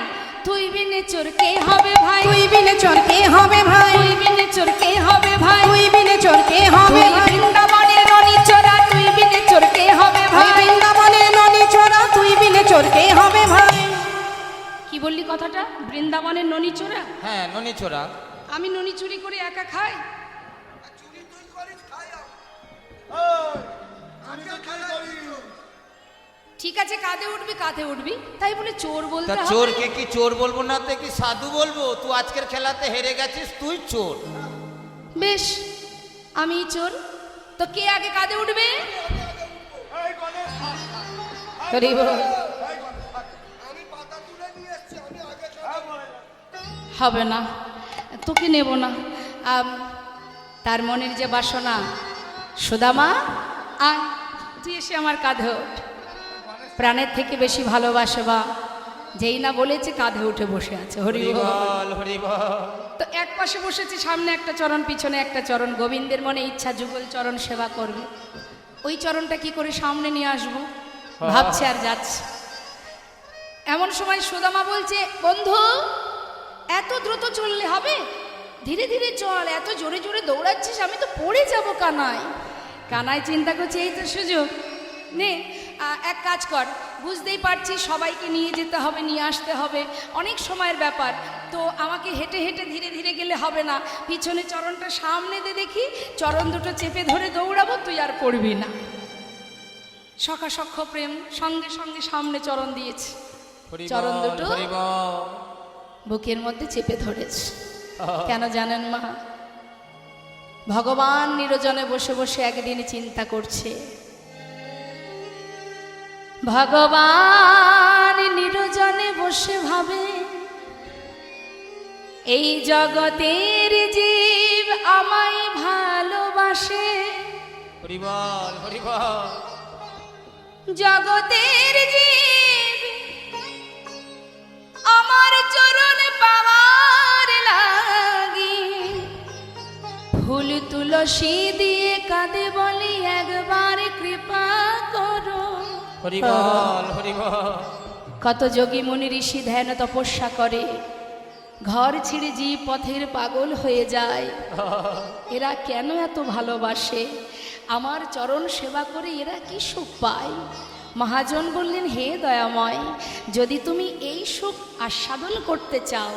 তুই বিনে চোর কে হবে ভাই? তুই বিনে চোর কে হবে ভাই? তুই বিনে চোর কে হবে ভাই? তুই বিনে চোর কে হবে তুই ভাই? বৃন্দাবনের রনি চোরা, তুই বিনে চোর কে হবে তুই ভাই? বৃন্দাবনে ননি চোরা, তুই বিনে চোর কে হবে ভাই? কি বললি কথাটা? বৃন্দাবনের ননি চোরা? হ্যাঁ, ননি চোরা। আমি ননি চুরি করে একা খাই? চুরি তুই করিস, খাই আমি তো খাই করি। ঠিক আছে, কাঁধে উঠবি, কাঁধে উঠবি, তাই বলে চোর তা বলতে হবে? চোরকে কি চোর বলবো না, তে কি সাধু বলবো? তুই আজকের খেলাতে হেরে গেছিস, তুই চোর। বেশ, আমি চোর, তো কে আগে কাঁধে উঠবে? এই গণেশ, হরি বল। এই গণেশ, আমি পাতা তুলে নিয়ে এসেছি, আমি আগে খাবো। হবে না, তোকে নেব না। তার মনের যে বাসনা, সুদামা আয়, তুই এসে আমার কাঁধে ওঠ। প্রাণের থেকে বেশি ভালোবাসে বা যেই না বলেছে কাঁধে উঠে বসে আছে। হরি বল। হরিবল হরিবল। তো এক পাশে বসেছে, সামনে একটা চরণ, পিছনে একটা চরণ। গোবিন্দের মনে ইচ্ছা যুগল চরণ সেবা করবে। ওই চরণটা কি করে সামনে নিয়ে আসবো ভাবছে আর যাচ্ছে। এমন সময় সুদামা বলছে, বন্ধু এত দ্রুত চললে হবে, ধীরে ধীরে চল, এত জোরে জোরে দৌড়াচ্ছিস, আমি তো পড়ে যাব কানাই। কানাই চিন্তা করছে এই তো সুযোগ, নে এক কাজ কর, বুঝতেই পারছিস সবাইকে নিয়ে যেতে হবে, নিয়ে আসতে হবে, অনেক সময়ের ব্যাপার, তো আমাকে হেঁটে হেঁটে ধীরে ধীরে গেলে হবে না, পিছনে চরণটা সামনে দে দেখি, চরণ দুটো চেপে ধরে দৌড়াবো, তুই আর পড়বি না। সখা সখ্য প্রেম সঙ্গে সঙ্গে সামনে চরণ দিয়েছে, চরণ দুটো বুকের মধ্যে চেপে ধরেছে। কেন জানেন মা? ভগবান নিরজনে বসে বসে একদিন চিন্তা করছে, ভগবান নিরজনে বসে ভাবে, এই জগতের জীব আমায় ভালোবাসে, হরিবল হরিবল। জগতের জীব আমার চরণ পাওয়ার লাগি, ফুল তুলসী দিয়ে কাঁদে বলি একবার কৃপা করো। হরিবল হরিবল। কত যোগী মুনি ঋষি ধ্যান তপস্যা করে, ঘর ছেড়ে জীব পথের পাগল হয়ে যায়, এরা কেন এত ভালোবাসে, আমার চরণ সেবা করে এরা কি সুখ পায়। মহাজন বললেন, হে দয়াময়, যদি তুমি এই সুখ আস্বাদন করতে চাও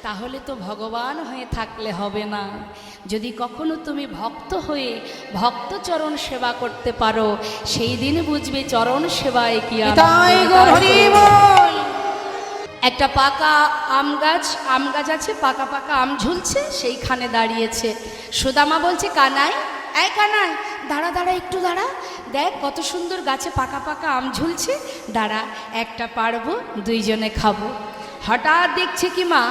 তাহলে তো ভগবান হয়ে থাকলে হবে না, যদি কখনো তুমি ভক্ত হয়ে ভক্ত চরণ সেবা করতে পারো, সেই দিন বুঝবে চরণ সেবায় কি তাই গো হরি বল। একটা পাকা আম গাছ আছে, পাকা পাকা আম ঝুলছে, সেইখানে দাঁড়িয়েছে। সুদামা বলছে, কানাই এই কানাই, দাঁড়া দাঁড়া, একটু দাঁড়া, দেখ কত সুন্দর গাছে পাকা পাকা আম ঝুলছে, দাঁড়া, একটা পারবো, দুইজনে খাবো। হঠাৎ দেখছে কি মা,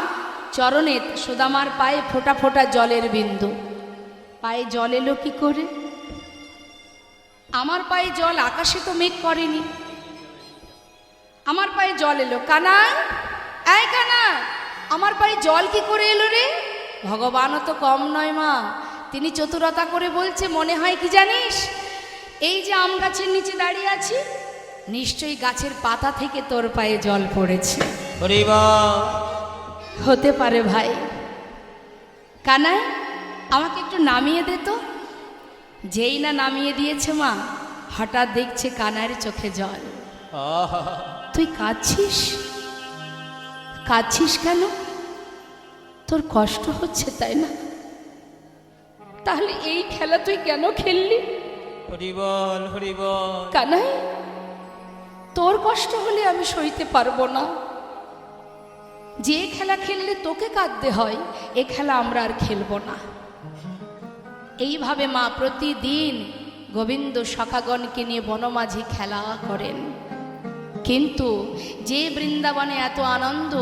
চরণে সুদামার পায়ে ফোঁটা ফোঁটা জলের বিন্দু। পায়ে জল এলো কি করে? আমার পায়ে জল, আকাশে তো মেঘ করেনি, আমার পায়ে জল এলো। কানাই এই কানাই, আমার পায়ে জল কি করে এলো রে? ভগবানও তো কম নয় মা, তিনি চতুরতা করে বলছে, মনে হয় কি জানিস, এই যে আম গাছের নিচে দাঁড়িয়ে আছি, নিশ্চয়ই গাছের পাতা থেকে তোর পায়ে জল পড়েছে। হতে পারে ভাই। কানাই আমাকে একটু নামিয়ে দে তো। যেই না নামিয়ে দিয়েছে মা, হঠাৎ দেখছে কানাইয়ের চোখে জল। তুই কাঁদছিস? কাঁদছিস কেন? তোর কষ্ট হচ্ছে তাই না? তাহলে এই খেলা তুই কেন খেললি? হরিবল হরিবল। কানাই, তোর কষ্ট হলে আমি সইতে পারবো না। যে খেলা খেললে তোকে কাঁদতে হয়, এ খেলা আমরা আর খেলবো না। এইভাবে মা প্রতিদিন গোবিন্দ সখাগণকে নিয়ে বনমাঝি খেলা করেন। কিন্তু যে বৃন্দাবনে এত আনন্দ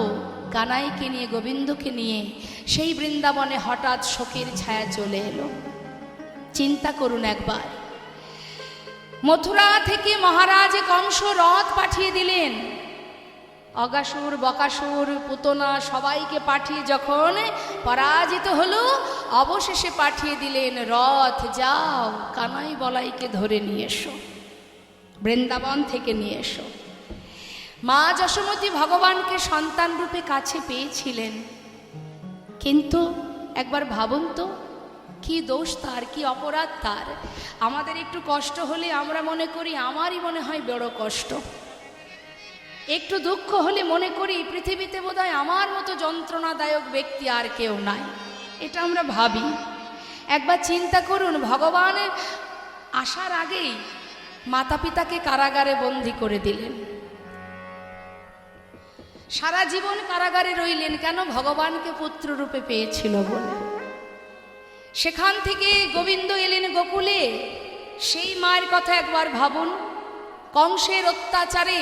কানাইকে নিয়ে, গোবিন্দকে নিয়ে, সেই বৃন্দাবনে হঠাৎ শোকের ছায়া চলে এলো। চিন্তা করুন একবার, মথুরা থেকে মহারাজ কংস রথ পাঠিয়ে দিলেন, অগাসুর বকাসুর পুতনা সবাইকে পাঠিয়ে যখন পরাজিত হলো, অবশেষে পাঠিয়ে দিলেন রথ, যাও কানাই বলাইকে ধরে নিয়ে এসো, বৃন্দাবন থেকে নিয়ে এসো। মা যশোমতী ভগবানকে সন্তান রূপে কাছে পেয়েছিলেন, কিন্তু একবার ভাবুন তো, কি দোষ তার, কি অপরাধ তার? আমাদের একটু কষ্ট হলে আমরা মনে করি আমারই মনে হয় বড় কষ্ট, একটু দুঃখ হলে মনে করি পৃথিবীতে বোধহয় আমার মতো যন্ত্রণাদায়ক ব্যক্তি আর কেউ নাই, এটা আমরা ভাবি। একবার চিন্তা করুন, ভগবানের আসার আগেই মাতা পিতাকে কারাগারে বন্দী করে দিলেন, সারা জীবন কারাগারে রইলেন, কেন? ভগবানকে পুত্র রূপে পেয়েছিল বলে। সেখান থেকে গোবিন্দ এলেন গোকুলে, সেই মায়ের কথা একবার ভাবুন। কংসের অত্যাচারে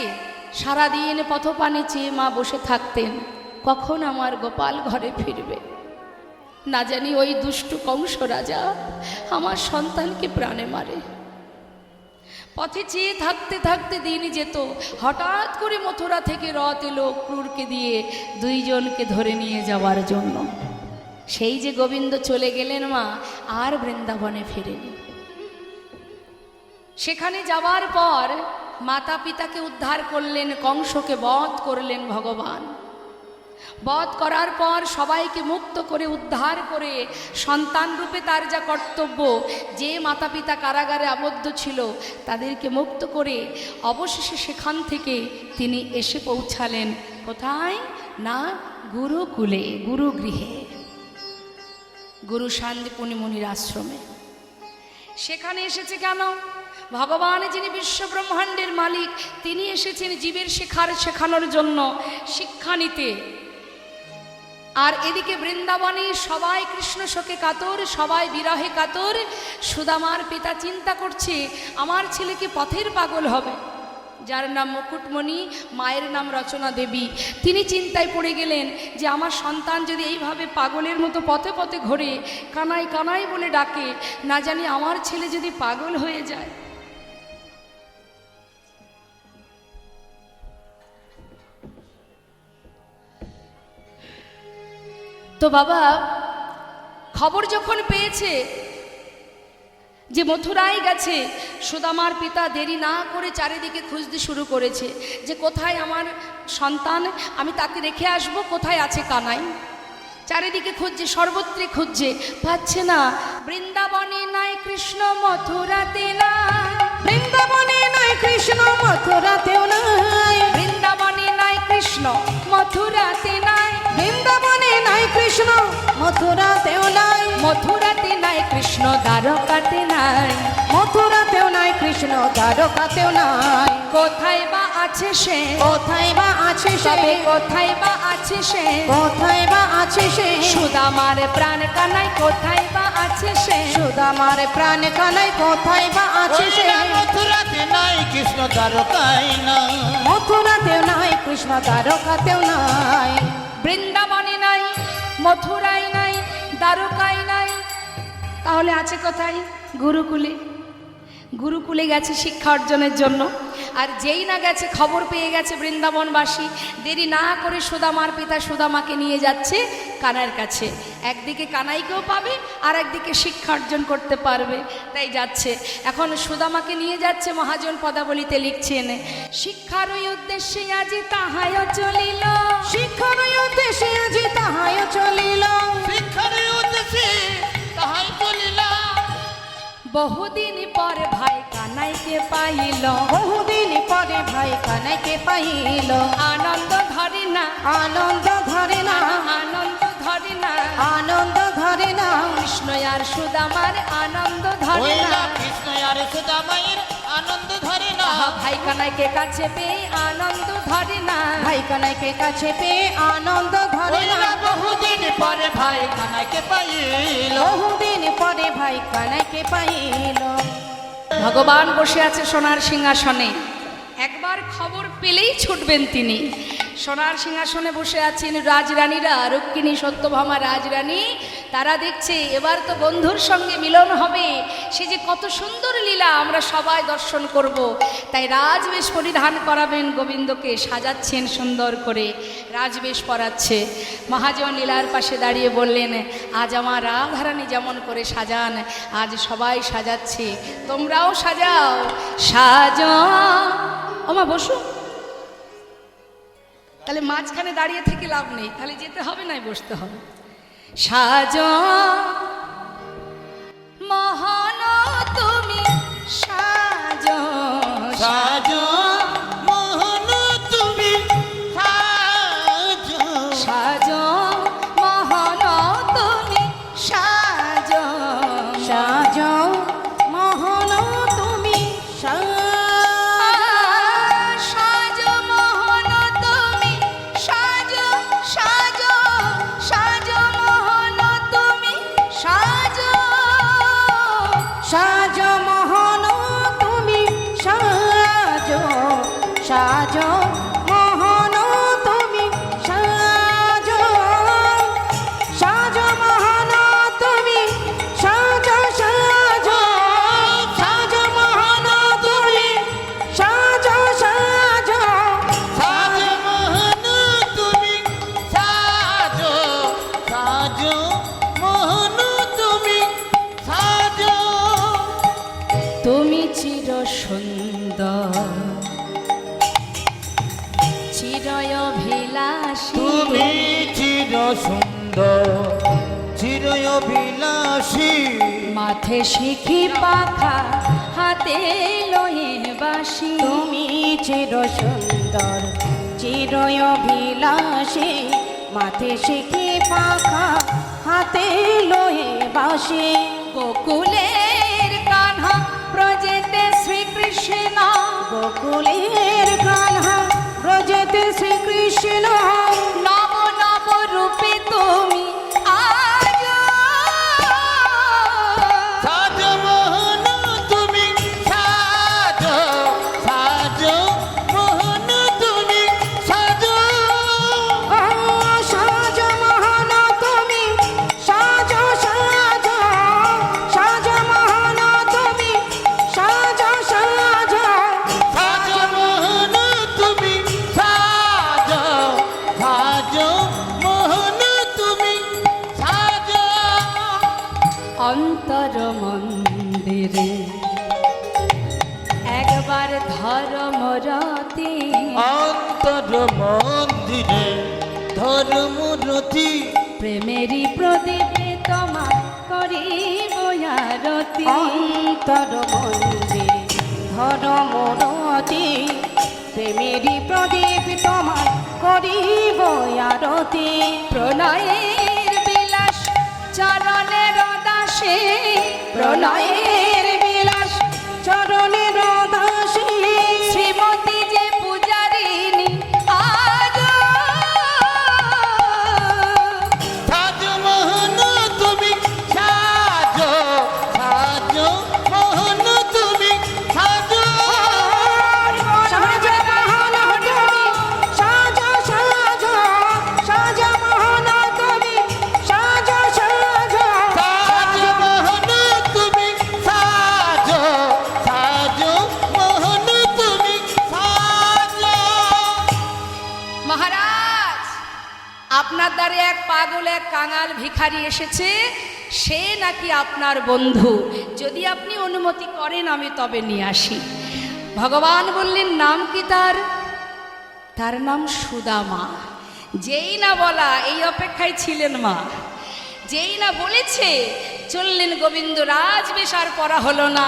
সারাদিন পথপানে চেয়ে মা বসে থাকতেন, কখন আমার গোপাল ঘরে ফিরবে। না জানি ওই দুষ্টু কংস রাজা আমার সন্তানকে প্রাণে মারে। পথে চেয়ে থাকতে থাকতে দিন যেত, হঠাৎ করে মথুরা থেকে রথ এলো ক্রূরকে দিয়ে দুইজনকে ধরে নিয়ে যাওয়ার জন্য। সেই যে গোবিন্দ চলে গেলেন মা, আর বৃন্দাবনে ফেরেনি। সেখানে যাওয়ার পর মাতা পিতাকে উদ্ধার করলেন, কংসকে বধ করলেন ভগবান। বধ করার পর সবাইকে মুক্ত করে উদ্ধার করে সন্তান রূপে তার যা কর্তব্য, যে মাতা পিতা কারাগারে আবদ্ধ ছিল তাদেরকে মুক্ত করে অবশেষে সেখান থেকে তিনি এসে পৌঁছালেন কোথায় না, গুরুকুলে, গুরুগৃহে, গুরু শান্তিপুনি মুনির আশ্রমে। সেখানে এসেছে কেন? ভগবান যিনি বিশ্ব ব্রহ্মাণ্ডের মালিক, তিনি এসেছেন জীবের শেখানোর জন্য, শিক্ষা নিতে। আর এদিকে বৃন্দাবনে সবাই কৃষ্ণ শোকে কাতর, সবাই বিরহে কাতর। সুদামার পিতা চিন্তা করছে আমার ছেলে কি পথের পাগল হবে। যার নাম মুকুটমণি, মায়ের নাম রচনা দেবী, তিনি চিন্তায় পড়ে গেলেন যে আমার সন্তান যদি এইভাবে পাগলের মতো পথে পথে ঘোরে, কানাই কানাই বলে ডাকে, না জানি আমার ছেলে যদি পাগল হয়ে যায়। তো বাবা খবর যখন পেয়েছে যে মথুরায় গেছে, সুদামার পিতা দেরি না করে চারিদিকে খুঁজতে শুরু করেছে যে কোথায় আমার সন্তান, আমি তাকে রেখে আসব, কোথায় আছে কানাই। চারিদিকে খুঁজছে, সর্বত্রে খুঁজছে, পাচ্ছে না। বৃন্দাবনে নাই কৃষ্ণ, মথুরাতে নাই, বৃন্দাবনে নাই কৃষ্ণ, মথুরাতেও নাই, বৃন্দাবনে নাই কৃষ্ণ, মথুরাতে নাই, বৃন্দাবনে নাই কৃষ্ণ, মথুরাতেও নাই, মথুরাতে নাই কৃষ্ণ, দ্বারকাতে নাই, মথুরাতেও নাই কৃষ্ণ, দ্বারকাতেও নাই। কোথায় বা আছে সে, কোথায় বা আছে সে, তবে কোথায় বা আছে সে, কোথায় বা আছে সে, সুদামার প্রাণ কানাই কোথায় বা আছে সে, সুদামার প্রাণ কানাই কোথায় বা আছে সে। মথুরাতে নাই কৃষ্ণ, দ্বারকায় নাই, মথুরাতেও নাই কৃষ্ণ, দ্বারকাতেও নাই। বৃন্দাবনে নাই, মথুরায় নাই, দ্বারকায় নাই, তাহলে আছে কোথায়? গুরুকুলে। গুরুকুলে গেছে শিক্ষা অর্জনের জন্য। আর যেই না গেছে, খবর পেয়ে গেছে বৃন্দাবনবাসী, দেরি না করে সুদামার পিতা সুদামাকে নিয়ে যাচ্ছে কানাইয়ের কাছে। একদিকে কানাইকেও পাবে, আর একদিকে শিক্ষা অর্জন করতে পারবে, তাই যাচ্ছে। এখন সুদামাকে নিয়ে যাচ্ছে, মহাজন পদাবলিতে লিখছেন, শিক্ষার ওই উদ্দেশ্যে আজি তাহায় চলিল, শিক্ষার উদ্দেশ্যে আজি তাহায় চলিল, শিক্ষার উদ্দেশ্যে তাহাই চলিল। বহুদিন পর ভাই কানাইকে পাইল, বহুদিন পরে ভাই কানাইকে পাইল, আনন্দ ধরে না, আনন্দ ধরে না, আনন্দ ধরে না, আনন্দ ধরে না, কৃষ্ণ আর সুদামার আনন্দ ধরে ওই না। না কৃষ্ণ আর সুদামায়ের আনন্দ ধরে না। ভাই কানাইকে কাছে পেয়ে আনন্দ ধরে না, ভাই কানাইকে কাছে পেয়ে আনন্দ ধরে ওই না, না বহুদিন পরে ভাই কানাইকে পাইল। বহুদিন পরে ভাই কানাইকে পাইল। ভগবান বসে আছে সোনার সিংহাসনে, একবার খবর পেলেই ছুটবেন তিনি। সোনার সিংহাসনে বসে আছেন রাজরানীরা, রুক্মিণী, সত্যভামা রাজরানী। তারা দেখছে এবার তো বন্ধুর সঙ্গে মিলন হবে, সে যে কত সুন্দর লীলা আমরা সবাই দর্শন করব। তাই রাজবেশ পরিধান করাবেন গোবিন্দকে, সাজাচ্ছেন সুন্দর করে, রাজবেশ পরাচ্ছে। মহাজন লীলার পাশে দাঁড়িয়ে বললেন, আজ আমার রাধারানী যেমন করে সাজান, আজ সবাই সাজাচ্ছে, তোমরাও সাজাও। সাজা ওমা বসু, তাহলে মাঝখানে দাঁড়িয়ে থেকে লাভ নেই, তাহলে যেতে হবে না, বসতে হবে। সাজ মহান তুমি, সাজ সাজো মোহন তুমি, সাজো সাজ মহান তুমি, সাজ সাজ মোহন তুমি, সাজ মোহন তুমি, সাজ সাজ সাজ মোহন তুমি, সাজ সাজ মোহন তুমি, সাজ সাজ মোহন তুমি, সাজ সাজ মোহন তুমি, সাজ সাজ সাজ মোহন তুমি, চিরয়ভিলাষী তুমি চির সুন্দর চির অভিলাষী মাথে শিখি পাখা হাতে লয়ে বাসি তুমি চির সুন্দর চির অভিলাষী মাথে শিখি পাখা হাতে লয়ে বাসি গোকুলের কান্হা ব্রজেতে শ্রীকৃষ্ণ গোকুলের কান্হা ব্রজেতে শ্রীকৃষ্ণ নব নব রূপে তুমি আজ সাজ মোহন তুমি সাজ সাজ মোহন তুমি সাজ সাজ মোহন তুমি সাজ সাজ সাজ মোহন তুমি সাজ সাজ সাজ মোহন তুমি সাজ সাজ মোহন তুমি সাজ অন্তর মন্দিরে একবার ধর্মরতি অন্তর মন্দিরে ধর্মরতি প্রেমেরই প্রদীপে তোমা করিব আরতি অন্তর মন্দিরে ধর্মরতি প্রেমেরই প্রদীপ তোমায় করিব আরতি প্রণয়ের বিলাস চরণের দাসে প্রলয়ের বিলাস চরণের দাসী শ্রীমতী যে পূজারিণী আজ সাজ মোহন তুমি সাজ সাজ মোহন তুমি সাজ সাজ মোহন তুমি সাজ সাজ সাজ মোহন তুমি সাজ সাজ সাজ মোহন তুমি সাজ সাজ মোহন তুমি সাজ মহারাজ আপনার দ্বারে এক পাগল এক কাঙাল ভিখারি এসেছে সে নাকি আপনার বন্ধু যদি আপনি অনুমতি করেন আমি তবে নিয়ে আসি ভগবান বললেন নাম কি তার তার নাম সুদামা যেই না বলা এই অপেক্ষায় ছিলেন মা যেই না বলেছে চললেন গোবিন্দ রাজবেশ আর পরা হলো না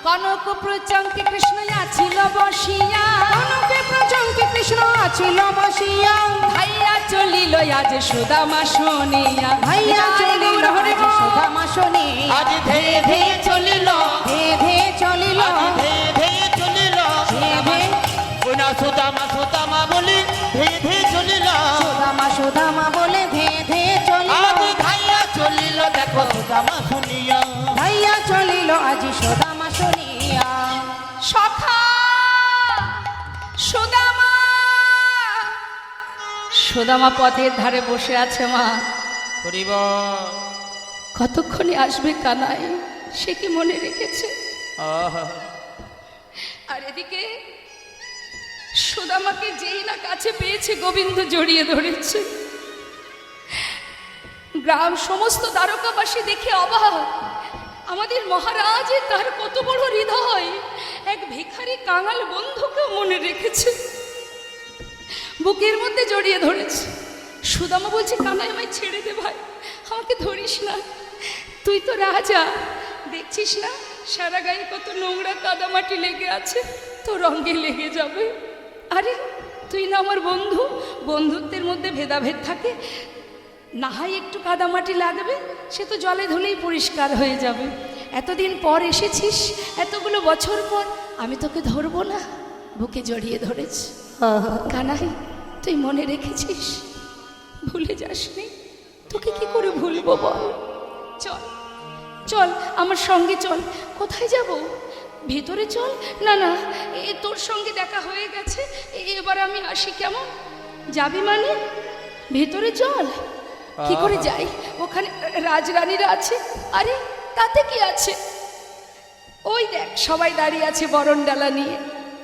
কনক প্রচঙ্কে কৃষ্ণ আছিল বসিয়া কনকে প্রচঙ্কে কৃষ্ণ আছিল বসিয়া ভাইয়া চলিল আজ সুদামা শুনিয়া ভাইয়া চলিল হরে হরে সুদামা শুনি আজ ধেয়ে ধেয়ে চলিল ধে ধে চলিল আজ ধেয়ে ধেয়ে চলিল ধে ধে ওনা সুদামা সুদামা বলি ধেয়ে ধেয়ে চলিল সুদামা সুদামা বলে ধে ধে চলিল আজ ধাইয়া চলিল দেখো সুদামা শুনিয়া ভাইয়া চলিল আজি সুদামা শুনিয়া সখা সুদামা সুদামা পথের ধারে বসে আছে মা করিব কতক্ষণে আসবে কানাই সে কি মনে রেখেছে আর এদিকে সুদামাকে যেই না কাছে পেয়েছে গোবিন্দ জড়িয়ে ধরেছে গ্রাম সমস্ত দ্বারকাবাসী দেখে অবাক আমাদের মহারাজের তার কত বড় হৃদয় এক ভিখারি কাঙাল বন্ধুকেও মনে রেখেছে বুকের মধ্যে জড়িয়ে ধরেছে সুদামা বলছে কানাই আমায় ছেড়ে দে ভাই আমাকে ধরিস না তুই তো রাজা দেখছিস না সারা গায়ে কত নোংরা কাদামাটি লেগে আছে তো রঙে লেগে যাবে আরে তুই না আমার বন্ধু বন্ধুত্বের মধ্যে ভেদাভেদ থাকে না হয় একটু কাদামাটি লাগবে সে তো জলে ধুলেই পরিষ্কার হয়ে যাবে এতদিন পর এসেছিস এতগুলো বছর পর আমি তোকে ধরবো না বুকে জড়িয়ে ধরেছি কানাই তুই মনে রেখেছিস ভুলে যাসনি তোকে কি করে ভুলবো বল চল চল আমার সঙ্গে চল কোথায় যাব ভেতরে চল না না তোর সঙ্গে দেখা হয়ে গেছে এবার আমি আসি কেমন যাবি মানে ভেতরে চল কি করে যাই ওখানে রাজরানীরা আছে আরে তাতে কি আছে ওই দেখ সবাই দাঁড়িয়ে আছে বরণ ডালা নিয়ে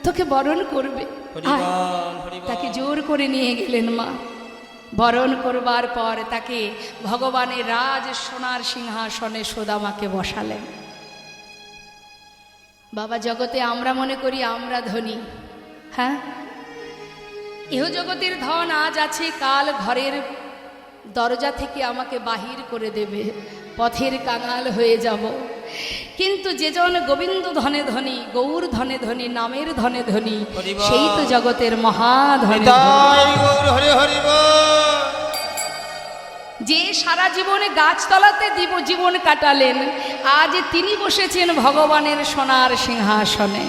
তোকে বরণ করবে আয়। তাকে জোর করে নিয়ে গেলেন মা বরণ করবার পর তাকে ভগবানের রাজ সোনার সিংহাসনে সুদামাকে বসালেন বাবা, জগতে আমরা মনে করি আমরা ধনী। হ্যাঁ, ইহ জগতের ধন আজ আছে, কাল ঘরের দরজা থেকে আমাকে বাহির করে দেবে, পথের কাঙাল হয়ে যাব। কিন্তু যেজন গোবিন্দ ধনে ধনী, গৌর ধনে ধনী, নামের ধনে ধনী, সেই তো জগতের মহাধনী। যে সারা জীবনে গাছতলাতে জীবন কাটালেন, আজ তিনি বসেছেন ভগবানের সোনার সিংহাসনে।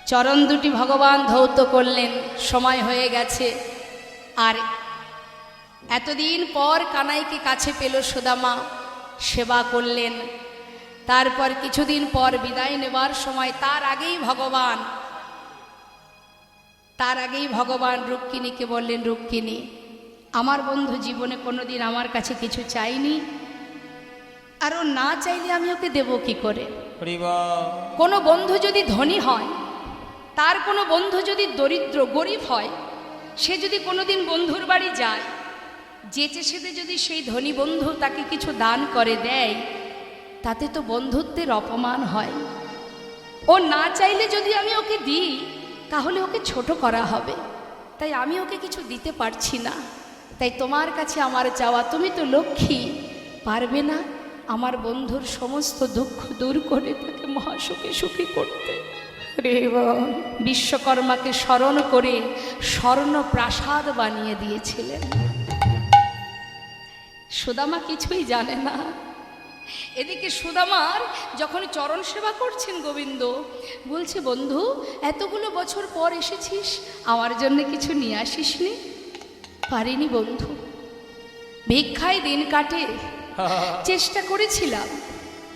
চরণ দুটি ভগবান ধৌত করলেন, সময় হয়ে গেছে। আর এতদিন পর কানাইকে কাছে পেল সুদামা, সেবা করলেন। তারপর কিছুদিন পর বিদায় নেবার সময় তার আগেই ভগবান রুক্মিণীকে বললেন, রুক্মিণী, আমার বন্ধু জীবনে কোনোদিন আমার কাছে কিছু চাইনি, আর ও না চাইলে আমি ওকে দেব কি করে? কোনো বন্ধু যদি ধনী হয়, তার কোনো বন্ধু যদি দরিদ্র গরিব হয়, সে যদি কোনোদিন বন্ধুর বাড়ি যায়, যেচে সেদে যদি সেই ধনী বন্ধু তাকে কিছু দান করে দেয়, তাতে তো বন্ধুত্বের অপমান হয়। ও না চাইলে যদি আমি ওকে দিই, তাহলে ওকে ছোট করা হবে। তাই আমি ওকে কিছু দিতে পারছি না। তাই তোমার কাছে আমার চাওয়া, তুমি তো লক্ষ্মী, পারবে না আমার বন্ধুর সমস্ত দুঃখ দূর করে তাকে মহাসুখে সুখী করতে? বিশ্বকর্মাকে স্মরণ করে স্বর্ণ প্রাসাদ বানিয়ে দিয়েছিলেন। সুদামা কিছুই জানে না। এদিকে সুদামার যখন চরণ সেবা করছেন গোবিন্দ, বলছে, বন্ধু, এতগুলো বছর পর এসেছিস, আমার জন্য কিছু নিয়ে আসিসনি? পারিনি বন্ধু, ভিক্ষায় দিন কাটে, চেষ্টা করেছিলাম,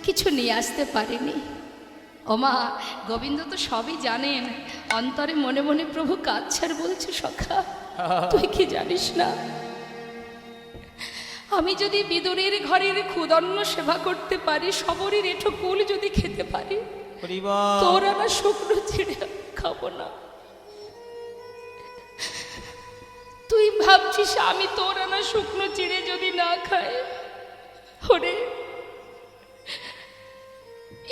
কিছু নিয়ে আসতে পারিনি। ওমা, গোবিন্দ তো সবই জানেন, অন্তরে মনে মনে প্রভু কাঁদছেন, বলছে, সখা, তুই কি জানিস না, আমি যদি বিদুরের ঘরের ক্ষুদন্ন সেবা করতে পারি, সবরের এঁঠো কুল যদি খেতে পারি, তোর আনা শুকনো চিড়ে খাবো না। তুই ভাবছিস আমি তোর আনা শুকনো চিড়ে যদি না খাই, ওরে,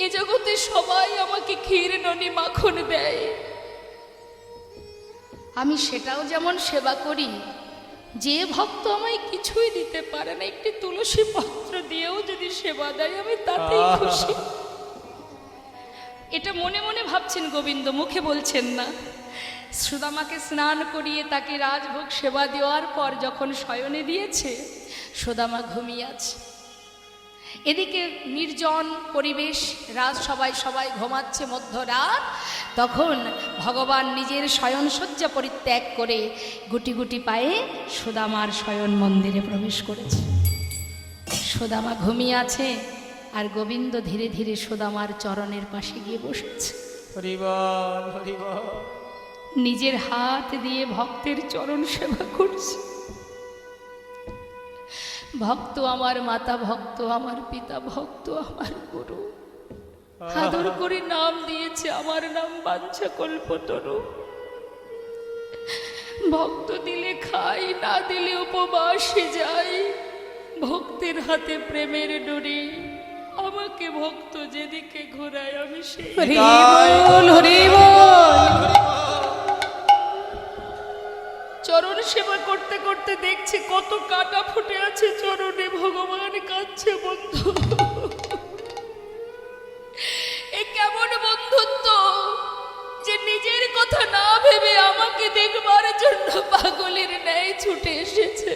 এ জগতে সবাই আমাকে ক্ষীর ননি মাখন দেয়, আমি সেটাও যেমন সেবা করি। যে ভক্ত আমায় কিছুই দিতে পারে না, একটি তুলসী পত্র দিয়েও যদি সেবা দেয়, আমি তাতেই খুশি। এটা মনে মনে ভাবছেন গোবিন্দ, মুখে বলছেন না। সুদামাকে স্নান করিয়ে তাকে রাজভোগ সেবা দেওয়ার পর যখন শয়নে দিয়েছে, সুদামা ঘুমিয়ে আছে। এদিকে নির্জন পরিবেশ, সবাই ঘুমাচ্ছে মধ্যরাত। তখন ভগবান নিজের শয়নসজ্জা পরিত্যাগ করে গুটি গুটি পায়ে সুদামার শয়ন মন্দিরে প্রবেশ করেছে। সুদামা ঘুমিয়ে আছে, আর গোবিন্দ ধীরে ধীরে সুদামার চরণের পাশে গিয়ে বসেছে। নিজের হাত দিয়ে ভক্তের চরণ সেবা করছে। ভক্ত আমার মাতা, ভক্ত আমার পিতা, ভক্ত আমার গুরু, আদর করে নাম দিয়েছে, আমার নাম বাঞ্ছা কল্পতরু। ভক্ত দিলে খাই, না দিলে উপবাসে যাই, ভক্তের হাতে প্রেমের ডোরি, আমাকে ভক্ত যেদিকে ঘোরায় আমি সেই। চরণ সেবা করতে করতে দেখছি কত কাটা ফুটে আছে চরণে, ভগবান কাঁদছে, বন্ধু, এ কেমন বন্ধুত্ব যে নিজের কথা না ভেবে আমাকে দেখবার জন্য পাগলের ন্যায় ছুটে এসেছে।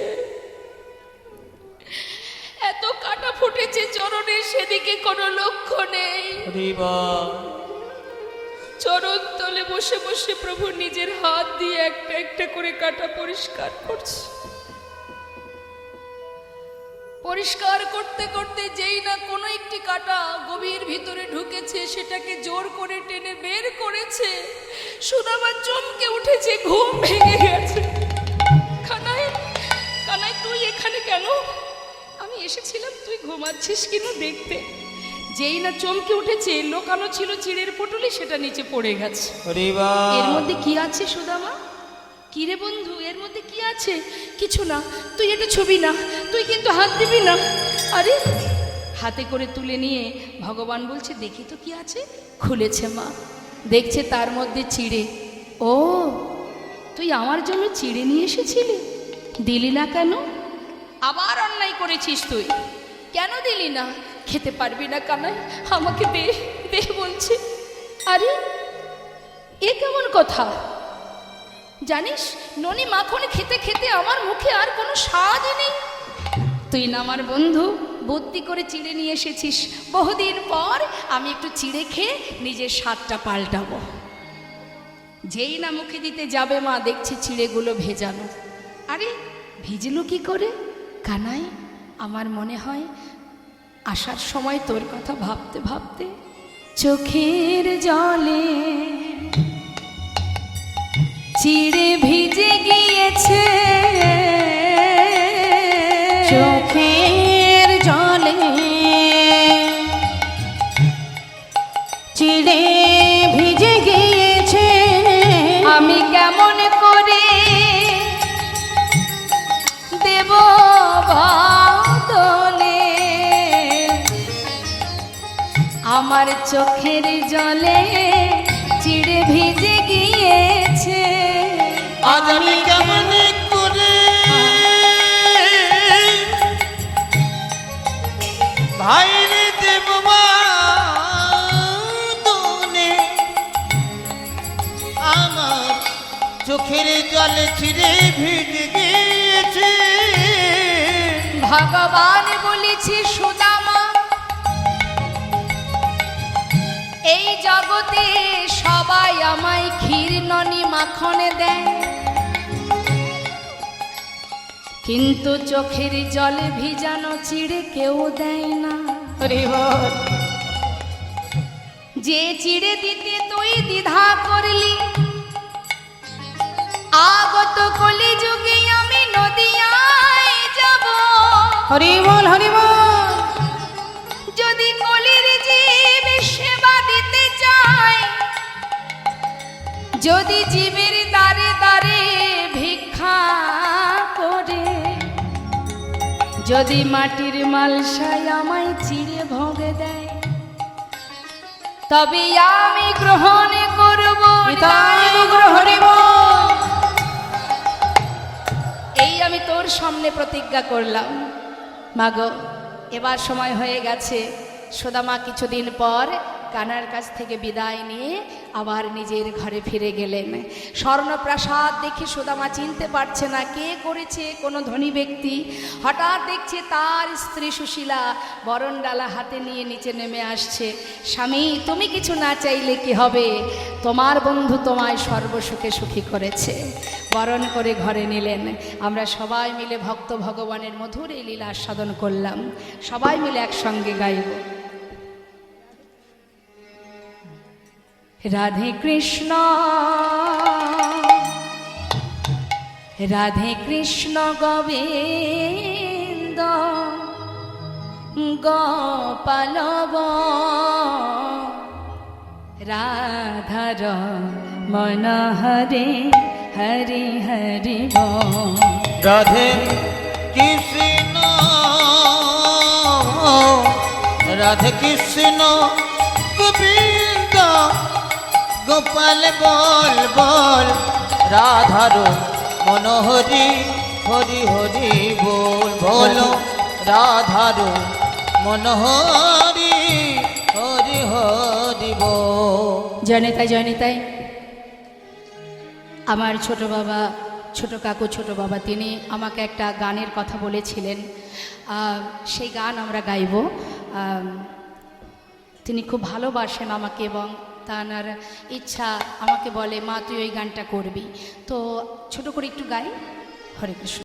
এত কাটা ফুটেছে চরণে, সেদিকে কোনো লক্ষ্য নেই। চরণ তলে বসে বসে প্রভু নিজের হাত দিয়ে একটা একটা করে কাটা পরিষ্কার করছে। পরিষ্কার করতে করতে যেই না কোনো একটি কাটা গভীর ভিতরে ঢুকেছে, সেটাকে জোর করে টেনে বের করেছে। সুদামা চমকে উঠেছে, ঘুম ভেঙে গেছে। কানাই, কানাই, তুই এখানে কেন? আমি এসেছিলাম তুই ঘুমাচ্ছিস কিনা দেখতে। যেই না চমকে উঠেছে, লোকানো ছিল চিড়ের পটলি, সেটা নিচে পড়ে গেছে। এর মধ্যে কি আছে সুদামা? কি রে বন্ধু, এর মধ্যে কি আছে? কিছু না, তুই এটা ছবি না, তুই কিন্তু হাত দিবি না। আরে হাতে করে তুলে নিয়ে ভগবান বলছে দেখি তো কি আছে। খুলেছে মা, দেখছে তার মধ্যে চিড়ে। ও, তুই আমার জন্য চিড়ে নিয়ে এসেছিলি, দিলি না কেন? আবার অন্যায় করেছিস তুই, কেন দিলি না? খেতে পারবি না কানাই, আমাকে দে দে বলছে। আরে এ কেমন কথা? জানিস ননি মাখন খেতে খেতে আমার মুখে আর কোনো স্বাদই নেই। তুই না আমার বন্ধু, বুদ্ধি করে চিড়ে নিয়ে এসেছিস। বহুদিন পর আমি একটু চিড়ে খেয়ে নিজের স্বাদটা পাল্টাবো। যেই না মুখে দিতে যাবে মা দেখছি চিড়েগুলো ভেজানো। আরে ভিজলো কি করে? কানাই, আমার মনে হয় আসার সময় তোর কথা ভাবতে ভাবতে চোখের জলে চিড়ে ভিজে গিয়েছে। চোখের জলে চিড়ে ভিজে গিয়েছে। আমি কেমন করে দেব বদলে? আমার চোখের জলে চিড়ে ভিজে গিয়েছে। আজ আমি কেমন করে ভাইরে দেব বদলে? আমার চোখের জলে ছিঁড়ে ভিজে গিয়েছে। ভগবান বলেছি সুদামা, এই জগতে সবাই আমায় ক্ষীর ননি মাখনে দেয়, কিন্তু চোখের জলে ভিজানো চিড়ে কেউ দেয় না। হরি বল। যে চিড়ে দিতে তুই দ্বিধা করলি, আগত কলি যুগে আমি নদিয়ায় যাব। হরি বল, হরি বল। যদি কলির জীব সেবা দিতে চায়, যদি জীবের দ্বারে দ্বারে ভিক্ষা করে, যদি মাটির মালসায় আমায় চিড়ে ভোগে দেয়, তবে আমি গ্রহণ করব। হরি বল। এই আমি তোর সামনে প্রতিজ্ঞা করলাম। মাগো, এবার সময় হয়ে গেছে। সুদামা কিছুদিন পর কানার কাছ থেকে বিদায় নিয়ে আবার নিজের ঘরে ফিরে গেলেন। স্বর্ণপ্রাসাদ দেখে সুদামা চিনতে পারছে না কে করেছে, কোনো ধনী ব্যক্তি। হঠাৎ দেখছে তার স্ত্রী সুশীলা বরণডালা হাতে নিয়ে নিচে নেমে আসছে। স্বামী, তুমি কিছু না চাইলে কি হবে? তোমার বন্ধু তোমায় সর্বসুখে সুখী করেছে। বরণ করে ঘরে নিলেন। আমরা সবাই মিলে ভক্ত ভগবানের মধুর এই লীলা আস্বাদন করলাম। সবাই মিলে একসঙ্গে গাইব। রাধে কৃষ্ণ রাধে কৃষ্ণ গোবিন্দ গোপালব রাধার মন হরে হরি হরি বল। রাধে কৃষ্ণ রাধে কৃষ্ণ গোবিন্দ গোপাল বল বল রাধার মনোহরি হরি হরি বল বলো রাধার মনোহরি হরি হরি বল। জয়নিতাই জয়নিতাই, আমার ছোট বাবা, ছোট কাকু, ছোট বাবা, তিনি আমাকে একটা গানের কথা বলেছিলেন। সেই গান আমরা গাইব। তিনি খুব ভালোবাসেন আমাকে এবং তার ইচ্ছা আমাকে বলে, মা তুই ওই গানটা করবি। তো ছোট করে একটু গাই। হরে কৃষ্ণ।